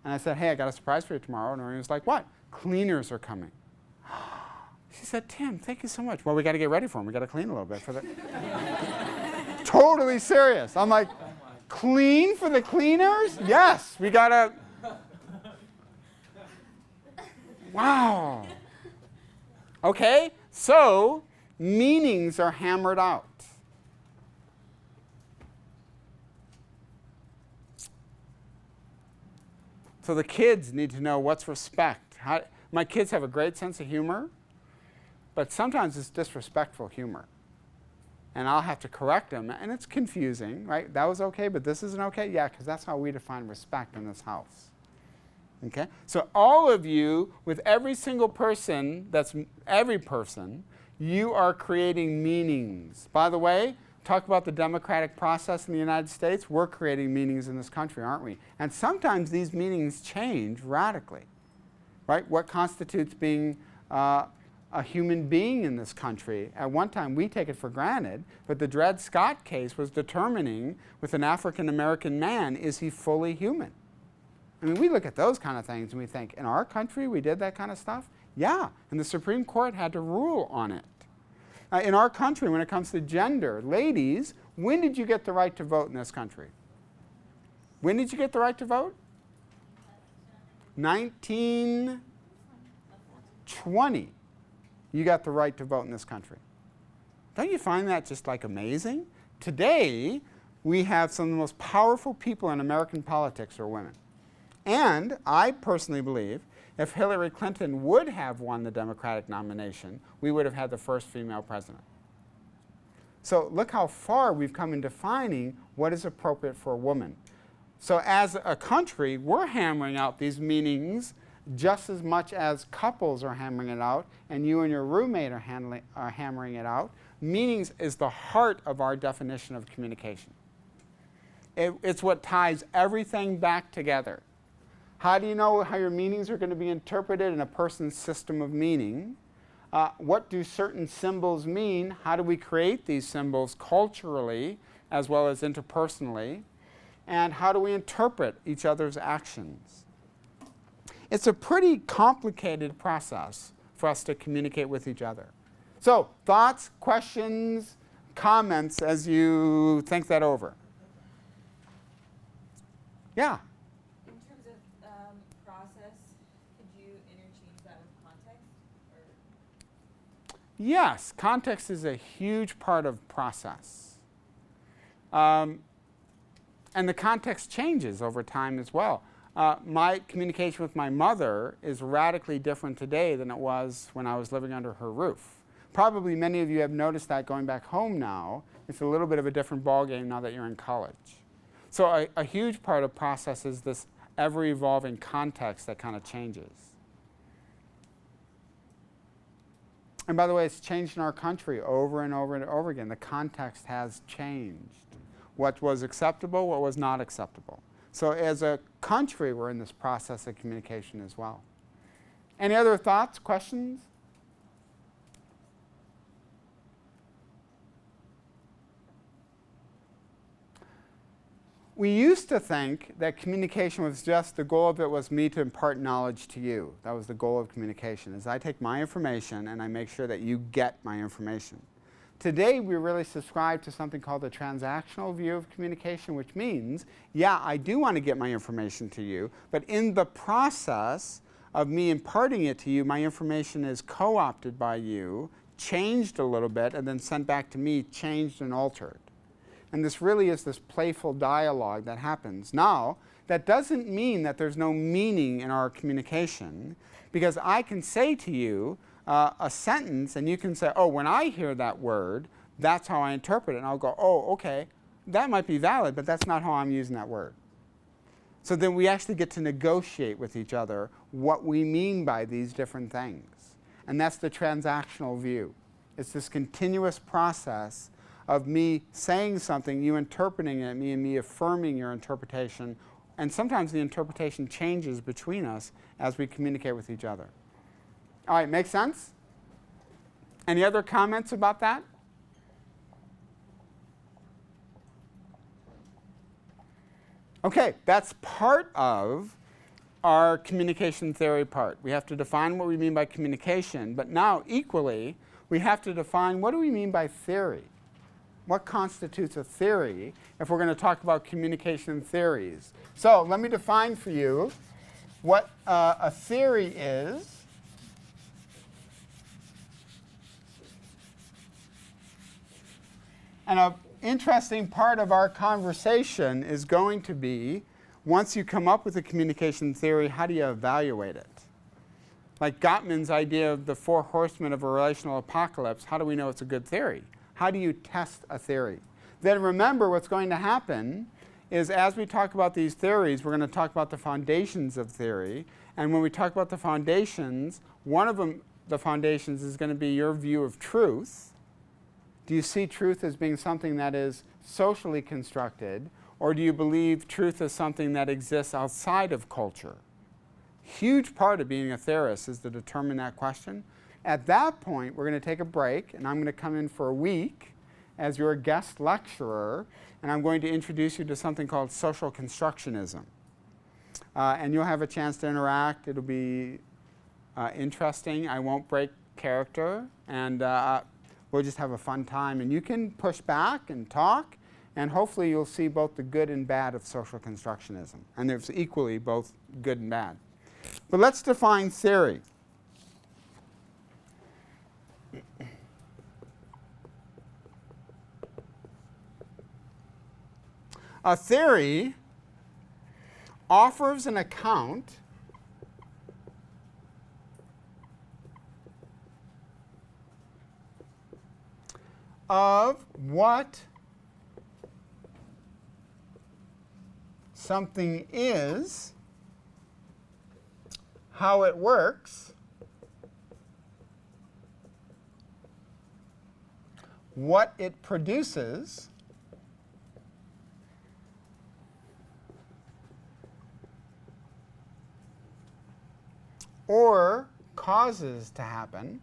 And I said, hey, I got a surprise for you tomorrow. And Noreen was like, what? Cleaners are coming. She said, Tim, thank you so much. Well, we got to get ready for them. We got to clean a little bit for the. Totally serious. I'm like, clean for the cleaners? Yes, we got to. Wow. Okay? So, meanings are hammered out. So the kids need to know what's respect. My kids have a great sense of humor, but sometimes it's disrespectful humor. And I'll have to correct them, and it's confusing, right? That was okay, but this isn't okay? Yeah, because that's how we define respect in this house. Okay? So all of you, with every single person, that's every person, you are creating meanings. By the way, talk about the democratic process in the United States. We're creating meanings in this country, aren't we? And sometimes these meanings change radically, right? What constitutes being a human being in this country? At one time, we take it for granted, but the Dred Scott case was determining with an African American man, is he fully human? I mean, we look at those kind of things and we think, in our country, we did that kind of stuff? Yeah, and the Supreme Court had to rule on it. In our country, when it comes to gender, ladies, when did you get the right to vote in this country? When did you get the right to vote? 1920. You got the right to vote in this country. Don't you find that just like amazing? Today, we have some of the most powerful people in American politics are women. And I personally believe if Hillary Clinton would have won the Democratic nomination, we would have had the first female president. So look how far we've come in defining what is appropriate for a woman. So as a country, we're hammering out these meanings just as much as couples are hammering it out, and you and your roommate are hammering it out. Meanings is the heart of our definition of communication. It's what ties everything back together. How do you know how your meanings are going to be interpreted in a person's system of meaning? What do certain symbols mean? How do we create these symbols culturally as well as interpersonally? And how do we interpret each other's actions? It's a pretty complicated process for us to communicate with each other. So, thoughts, questions, comments as you think that over? Yeah? In terms of process, could you interchange that with context? Or? Yes, context is a huge part of process. And the context changes over time as well. My communication with my mother is radically different today than it was when I was living under her roof. Probably many of you have noticed that going back home now. It's a little bit of a different ballgame now that you're in college. So a huge part of process is this ever-evolving context that kind of changes. And by the way, it's changed in our country over and over and over again. The context has changed. What was acceptable, what was not acceptable. So as a country, we're in this process of communication as well. Any other thoughts, questions? We used to think that communication was just, the goal of it was me to impart knowledge to you. That was the goal of communication, is I take my information and I make sure that you get my information. Today, we really subscribe to something called the transactional view of communication, which means, yeah, I do want to get my information to you, but in the process of me imparting it to you, my information is co-opted by you, changed a little bit, and then sent back to me, changed and altered. And this really is this playful dialogue that happens. Now, that doesn't mean that there's no meaning in our communication, because I can say to you a sentence, and you can say, oh, when I hear that word, that's how I interpret it. And I'll go, oh, okay, that might be valid, but that's not how I'm using that word. So then we actually get to negotiate with each other what we mean by these different things. And that's the transactional view. It's this continuous process of me saying something, you interpreting it, and me affirming your interpretation. And sometimes the interpretation changes between us as we communicate with each other. All right, makes sense? Any other comments about that? Okay, that's part of our communication theory part. We have to define what we mean by communication, but now equally, we have to define what do we mean by theory? What constitutes a theory if we're going to talk about communication theories? So let me define for you what a theory is. And an interesting part of our conversation is going to be, once you come up with a communication theory, how do you evaluate it? Like Gottman's idea of the four horsemen of a relational apocalypse, how do we know it's a good theory? How do you test a theory? Then remember, what's going to happen is as we talk about these theories, we're going to talk about the foundations of theory. And when we talk about the foundations, one of them, the foundations, is going to be your view of truth. Do you see truth as being something that is socially constructed, or do you believe truth is something that exists outside of culture? Huge part of being a theorist is to determine that question. At that point, we're going to take a break, and I'm going to come in for a week as your guest lecturer, and I'm going to introduce you to something called social constructionism. And you'll have a chance to interact. It'll be interesting. I won't break character, and we'll just have a fun time. And you can push back and talk, and hopefully you'll see both the good and bad of social constructionism. And there's equally both good and bad. But let's define theory. A theory offers an account of what something is, how it works, what it produces, or causes to happen,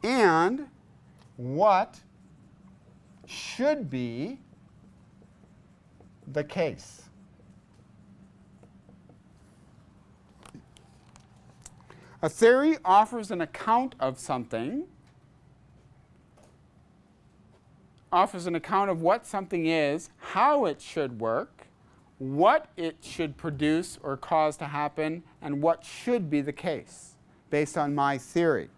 and what should be the case. A theory offers an account of something, offers an account of what something is, how it should work, what it should produce or cause to happen, and what should be the case based on my theory.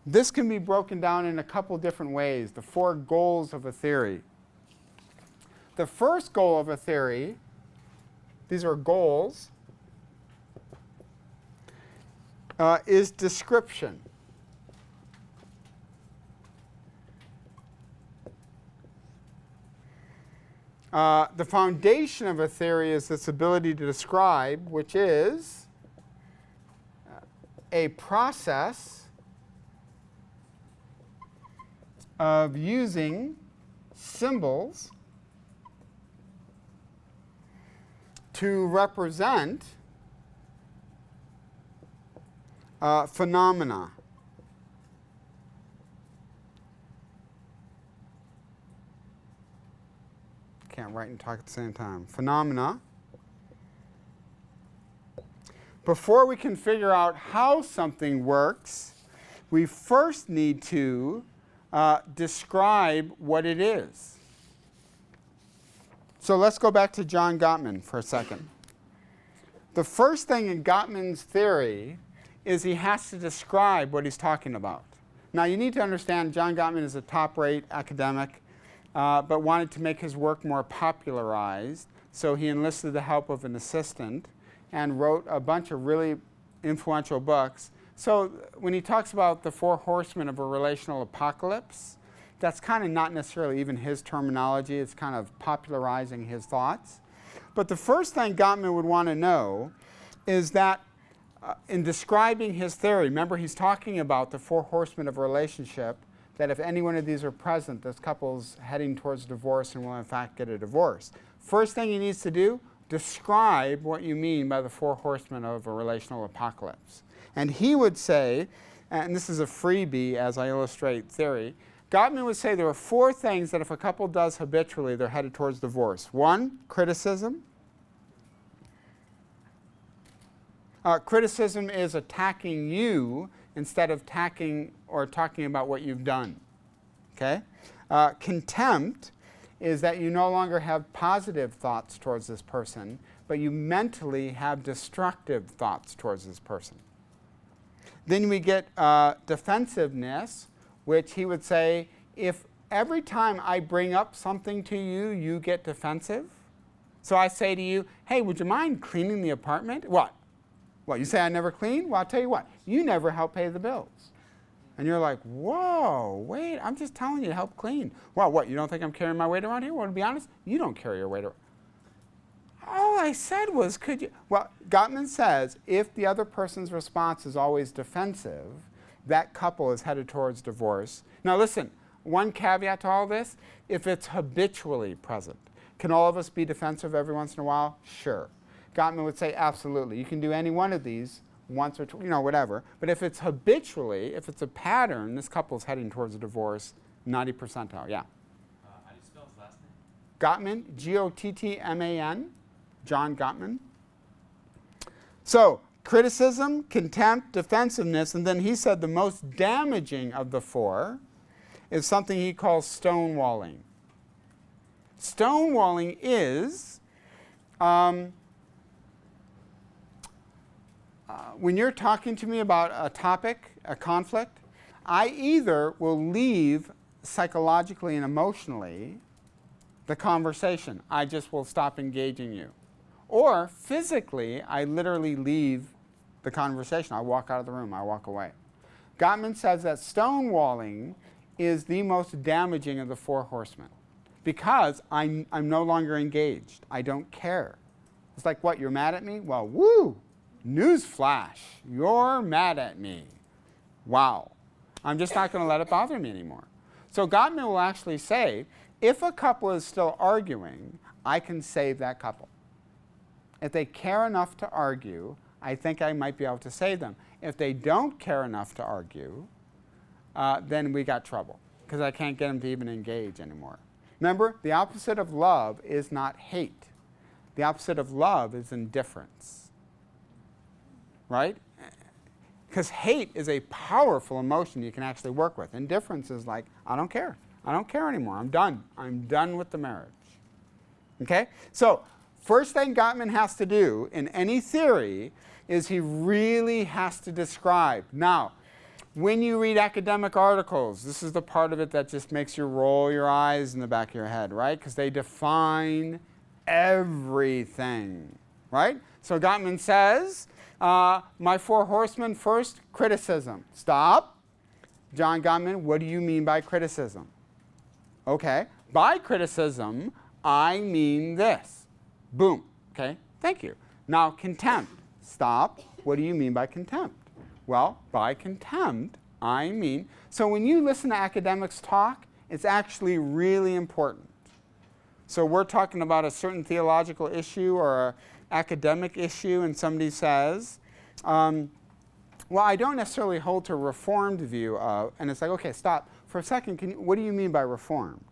This can be broken down in a couple different ways, the four goals of a theory. The first goal of a theory, these are goals, is description. The foundation of a theory is its ability to describe, which is a process of using symbols to represent phenomena. Can't write and talk at the same time. Phenomena. Before we can figure out how something works, we first need to describe what it is. So let's go back to John Gottman for a second. The first thing in Gottman's theory is he has to describe what he's talking about. Now you need to understand John Gottman is a top-rate academic, but wanted to make his work more popularized, so he enlisted the help of an assistant and wrote a bunch of really influential books. So when he talks about the four horsemen of a relational apocalypse, that's kind of not necessarily even his terminology. It's kind of popularizing his thoughts. But the first thing Gottman would want to know is that in describing his theory, remember he's talking about the four horsemen of a relationship, that if any one of these are present, this couple's heading towards divorce and will in fact get a divorce. First thing he needs to do, describe what you mean by the four horsemen of a relational apocalypse. And he would say, and this is a freebie as I illustrate theory, Gottman would say there are four things that if a couple does habitually, they're headed towards divorce. One, criticism. Criticism is attacking you instead of attacking or talking about what you've done. Okay? Contempt is that you no longer have positive thoughts towards this person, but you mentally have destructive thoughts towards this person. Then we get defensiveness, which he would say, if every time I bring up something to you, you get defensive. So I say to you, hey, would you mind cleaning the apartment? What? What, you say I never clean? Well, I'll tell you what, you never help pay the bills. And you're like, whoa, wait, I'm just telling you to help clean. Well, what, you don't think I'm carrying my weight around here? Well, to be honest, you don't carry your weight around. All I said was, could you? Well, Gottman says if the other person's response is always defensive, that couple is headed towards divorce. Now listen, one caveat to all this, if it's habitually present. Can all of us be defensive every once in a while? Sure. Gottman would say absolutely. You can do any one of these once or whatever. But if it's habitually, if it's a pattern, this couple's heading towards a divorce, 90 percentile, yeah. How do you spell his last name? Gottman, G-O-T-T-M-A-N, John Gottman. So, criticism, contempt, defensiveness, and then he said the most damaging of the four is something he calls stonewalling. Stonewalling is when you're talking to me about a topic, a conflict, I either will leave psychologically and emotionally the conversation. I just will stop engaging you. Or physically, I literally leave the conversation. I walk out of the room. I walk away. Gottman says that stonewalling is the most damaging of the four horsemen because I'm no longer engaged. I don't care. It's like, what, you're mad at me? Well, woo! Newsflash, you're mad at me. Wow. I'm just not going to let it bother me anymore. So Gottman will actually say, if a couple is still arguing, I can save that couple. If they care enough to argue, I think I might be able to save them. If they don't care enough to argue, then we got trouble because I can't get them to even engage anymore. Remember, the opposite of love is not hate. The opposite of love is indifference. Right? Because hate is a powerful emotion you can actually work with. Indifference is like, I don't care. I don't care anymore. I'm done. I'm done with the marriage. Okay? So, first thing Gottman has to do in any theory is he really has to describe. Now, when you read academic articles, this is the part of it that just makes you roll your eyes in the back of your head, right? Because they define everything, right? So Gottman says, my four horsemen, first, criticism. Stop. John Gottman, what do you mean by criticism? Okay, by criticism, I mean this. Boom. Okay, thank you. Now, contempt. Stop. What do you mean by contempt? Well, by contempt, I mean, so when you listen to academics talk, it's actually really important. So we're talking about a certain theological issue or an academic issue, and somebody says, well, I don't necessarily hold to a reformed view of, and it's like, okay, stop. For a second, what do you mean by reformed?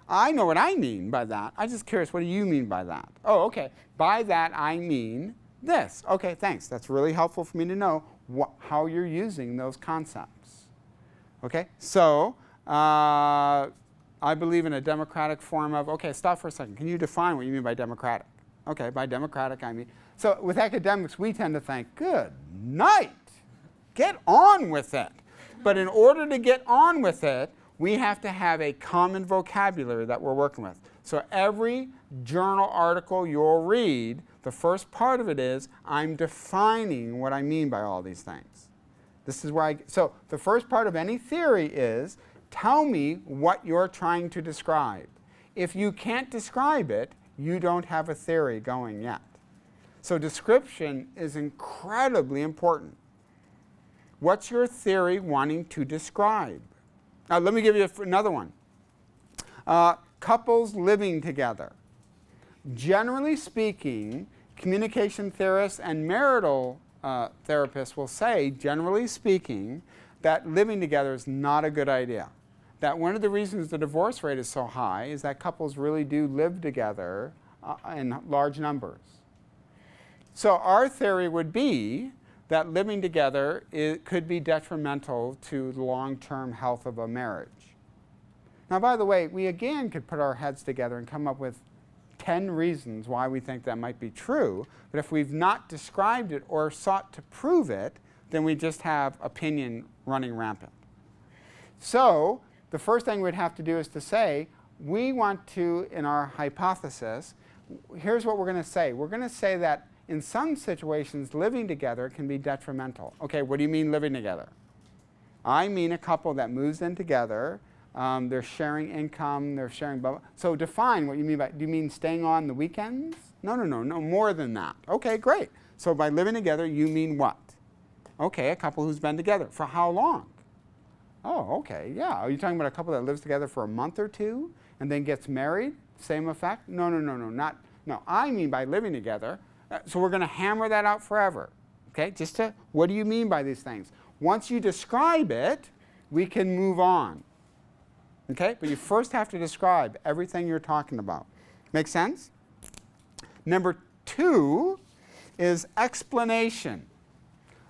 I know what I mean by that. I'm just curious, what do you mean by that? Oh, okay. By that, I mean this. Okay, thanks. That's really helpful for me to know how you're using those concepts. Okay, so I believe in a democratic form of, okay, stop for a second. Can you define what you mean by democratic? Okay, by democratic, I mean. So with academics, we tend to think, good night. Get on with it. But in order to get on with it, we have to have a common vocabulary that we're working with. So every journal article you'll read, the first part of it is, I'm defining what I mean by all these things. This is where so the first part of any theory is, tell me what you're trying to describe. If you can't describe it, you don't have a theory going yet. So description is incredibly important. What's your theory wanting to describe? Now, let me give you another one. Couples living together. Generally speaking, communication theorists and marital therapists will say, generally speaking, that living together is not a good idea. That one of the reasons the divorce rate is so high is that couples really do live together in large numbers. So our theory would be that living together could be detrimental to the long-term health of a marriage. Now, by the way, we again could put our heads together and come up with 10 reasons why we think that might be true, but if we've not described it or sought to prove it, then we just have opinion running rampant. So the first thing we'd have to do is to say, we want to, in our hypothesis, here's what we're going to say. We're going to say that in some situations, living together can be detrimental. Okay, what do you mean living together? I mean a couple that moves in together. They're sharing income. They're sharing. So define what you mean by. Do you mean staying on the weekends? No, more than that. Okay, great. So by living together, you mean what? Okay, a couple who's been together. For how long? Oh, okay, yeah. Are you talking about a couple that lives together for a month or two and then gets married? Same effect? No, I mean by living together. So we're going to hammer that out forever. Okay, what do you mean by these things? Once you describe it, we can move on. Okay, but you first have to describe everything you're talking about. Make sense? Number 2 is explanation.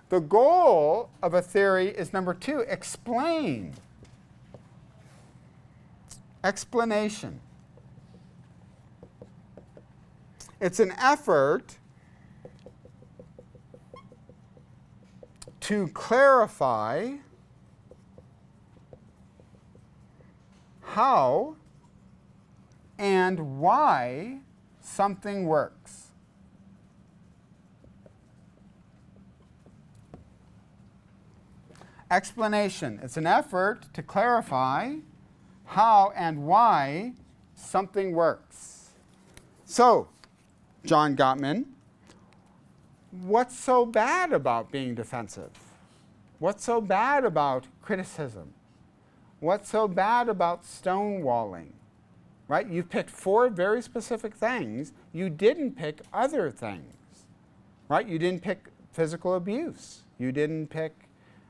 The goal of a theory is number 2, explain. Explanation. It's an effort to clarify how and why something works. Explanation. It's an effort to clarify how and why something works. So, John Gottman, what's so bad about being defensive? What's so bad about criticism? What's so bad about stonewalling? Right? You picked 4 very specific things. You didn't pick other things. Right? You didn't pick physical abuse. You didn't pick,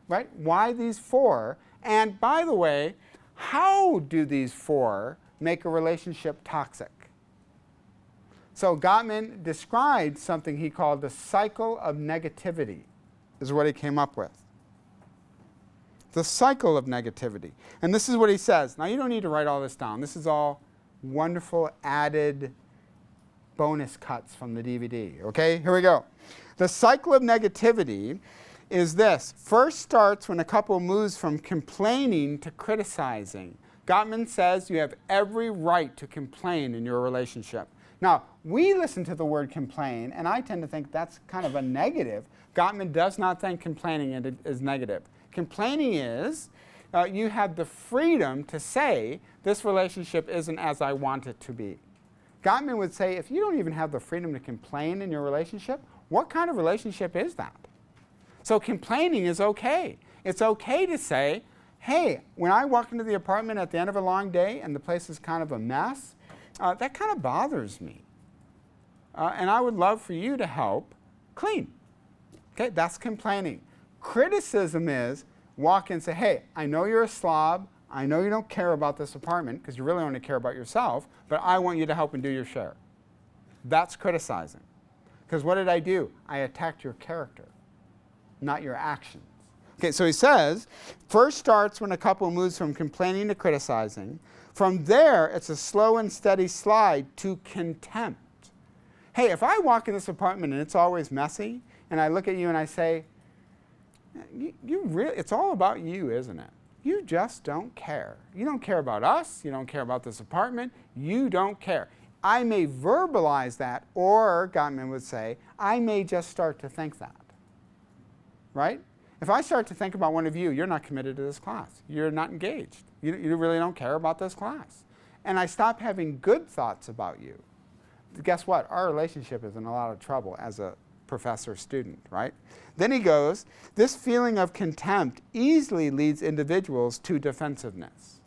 right? Why these 4? And by the way, how do these 4 make a relationship toxic? So Gottman described something he called the cycle of negativity, is what he came up with. The cycle of negativity. And this is what he says. Now, you don't need to write all this down. This is all wonderful added bonus cuts from the DVD. Okay, here we go. The cycle of negativity is this. First starts when a couple moves from complaining to criticizing. Gottman says you have every right to complain in your relationship. Now, we listen to the word complain, and I tend to think that's kind of a negative. Gottman does not think complaining is negative. Complaining is you have the freedom to say this relationship isn't as I want it to be. Gottman would say if you don't even have the freedom to complain in your relationship, what kind of relationship is that? So complaining is okay. It's okay to say, hey, when I walk into the apartment at the end of a long day and the place is kind of a mess, that kind of bothers me. And I would love for you to help clean. Okay, that's complaining. Criticism is walk in and say, hey, I know you're a slob. I know you don't care about this apartment because you really only care about yourself, but I want you to help and do your share. That's criticizing. Because what did I do? I attacked your character, not your actions. Okay, so he says, first starts when a couple moves from complaining to criticizing. From there, it's a slow and steady slide to contempt. Hey, if I walk in this apartment and it's always messy, and I look at you and I say, it's all about you, isn't it? You just don't care. You don't care about us. You don't care about this apartment. You don't care. I may verbalize that, or Gottman would say, I may just start to think that. Right? If I start to think about one of you, you're not committed to this class. You're not engaged. You really don't care about this class. And I stop having good thoughts about you. Guess what? Our relationship is in a lot of trouble as a professor-student, right? Then he goes, this feeling of contempt easily leads individuals to defensiveness.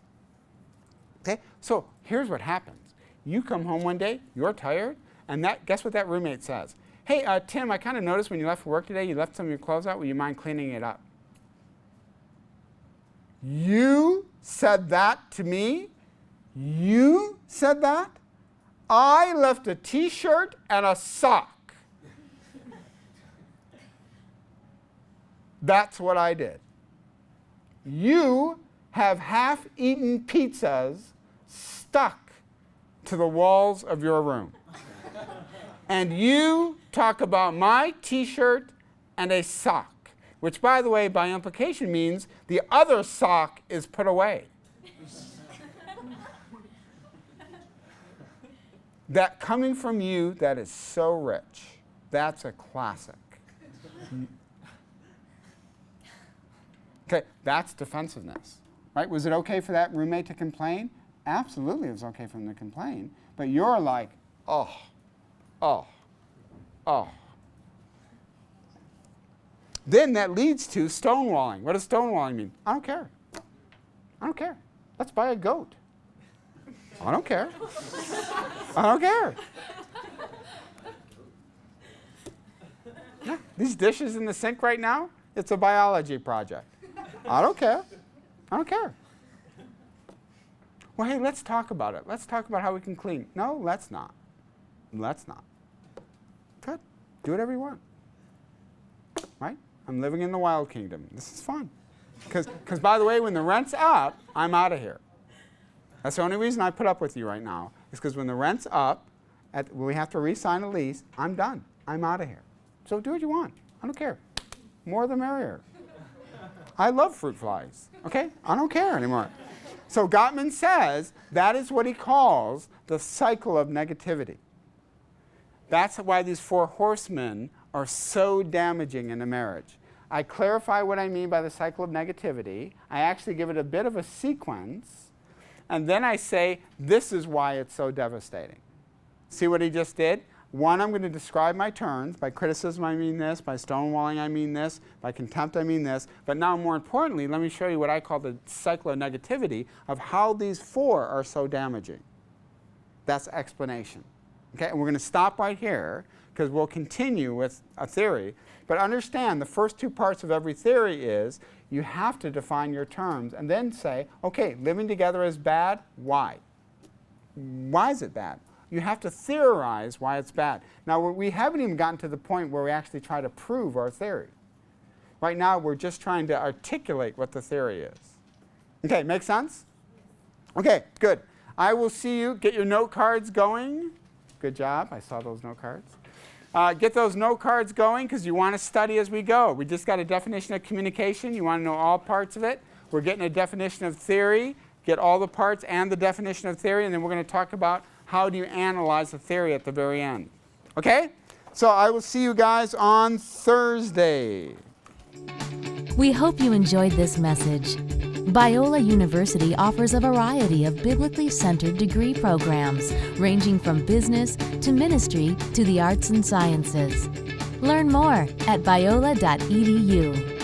Okay? So here's what happens. You come home one day, you're tired, and guess what that roommate says? Hey, Tim, I kind of noticed when you left for work today, you left some of your clothes out. Would you mind cleaning it up? You said that to me? You said that? I left a t-shirt and a sock. That's what I did. You have half-eaten pizzas stuck to the walls of your room. And you talk about my t-shirt and a sock. which, by the way, by implication means the other sock is put away. That coming from you, that is so rich. That's a classic. Okay, that's defensiveness, right? Was it okay for that roommate to complain? Absolutely, it was okay for him to complain. But you're like, oh, oh, oh. Then that leads to stonewalling. What does stonewalling mean? I don't care. I don't care. Let's buy a goat. I don't care. I don't care. Yeah, these dishes in the sink right now, it's a biology project. I don't care. I don't care. Well, hey, let's talk about it. Let's talk about how we can clean. No, let's not. Let's not. Good. Do whatever you want. Right? I'm living in the wild kingdom. This is fun. Because, by the way, when the rent's up, I'm out of here. That's the only reason I put up with you right now, is because when the rent's up, when we have to re-sign a lease, I'm done. I'm out of here. So do what you want. I don't care. More the merrier. I love fruit flies. Okay? I don't care anymore. So Gottman says that is what he calls the cycle of negativity. That's why these 4 horsemen are so damaging in a marriage. I clarify what I mean by the cycle of negativity. I actually give it a bit of a sequence. And then I say, this is why it's so devastating. See what he just did? 1, I'm going to describe my turns. By criticism, I mean this. By stonewalling, I mean this. By contempt, I mean this. But now, more importantly, let me show you what I call the cycle of negativity of how these 4 are so damaging. That's explanation. Okay, and we're going to stop right here because we'll continue with a theory. But understand, the first 2 parts of every theory is you have to define your terms and then say, okay, living together is bad. Why? Why is it bad? You have to theorize why it's bad. Now, we haven't even gotten to the point where we actually try to prove our theory. Right now, we're just trying to articulate what the theory is. Okay, make sense? Okay, good. I will see you. Get your note cards going. Good job. I saw those note cards. Get those note cards going because you want to study as we go. We just got a definition of communication. You want to know all parts of it. We're getting a definition of theory. Get all the parts and the definition of theory, and then we're going to talk about how do you analyze the theory at the very end. Okay? So I will see you guys on Thursday. We hope you enjoyed this message. Biola University offers a variety of biblically centered degree programs, ranging from business to ministry to the arts and sciences. Learn more at biola.edu.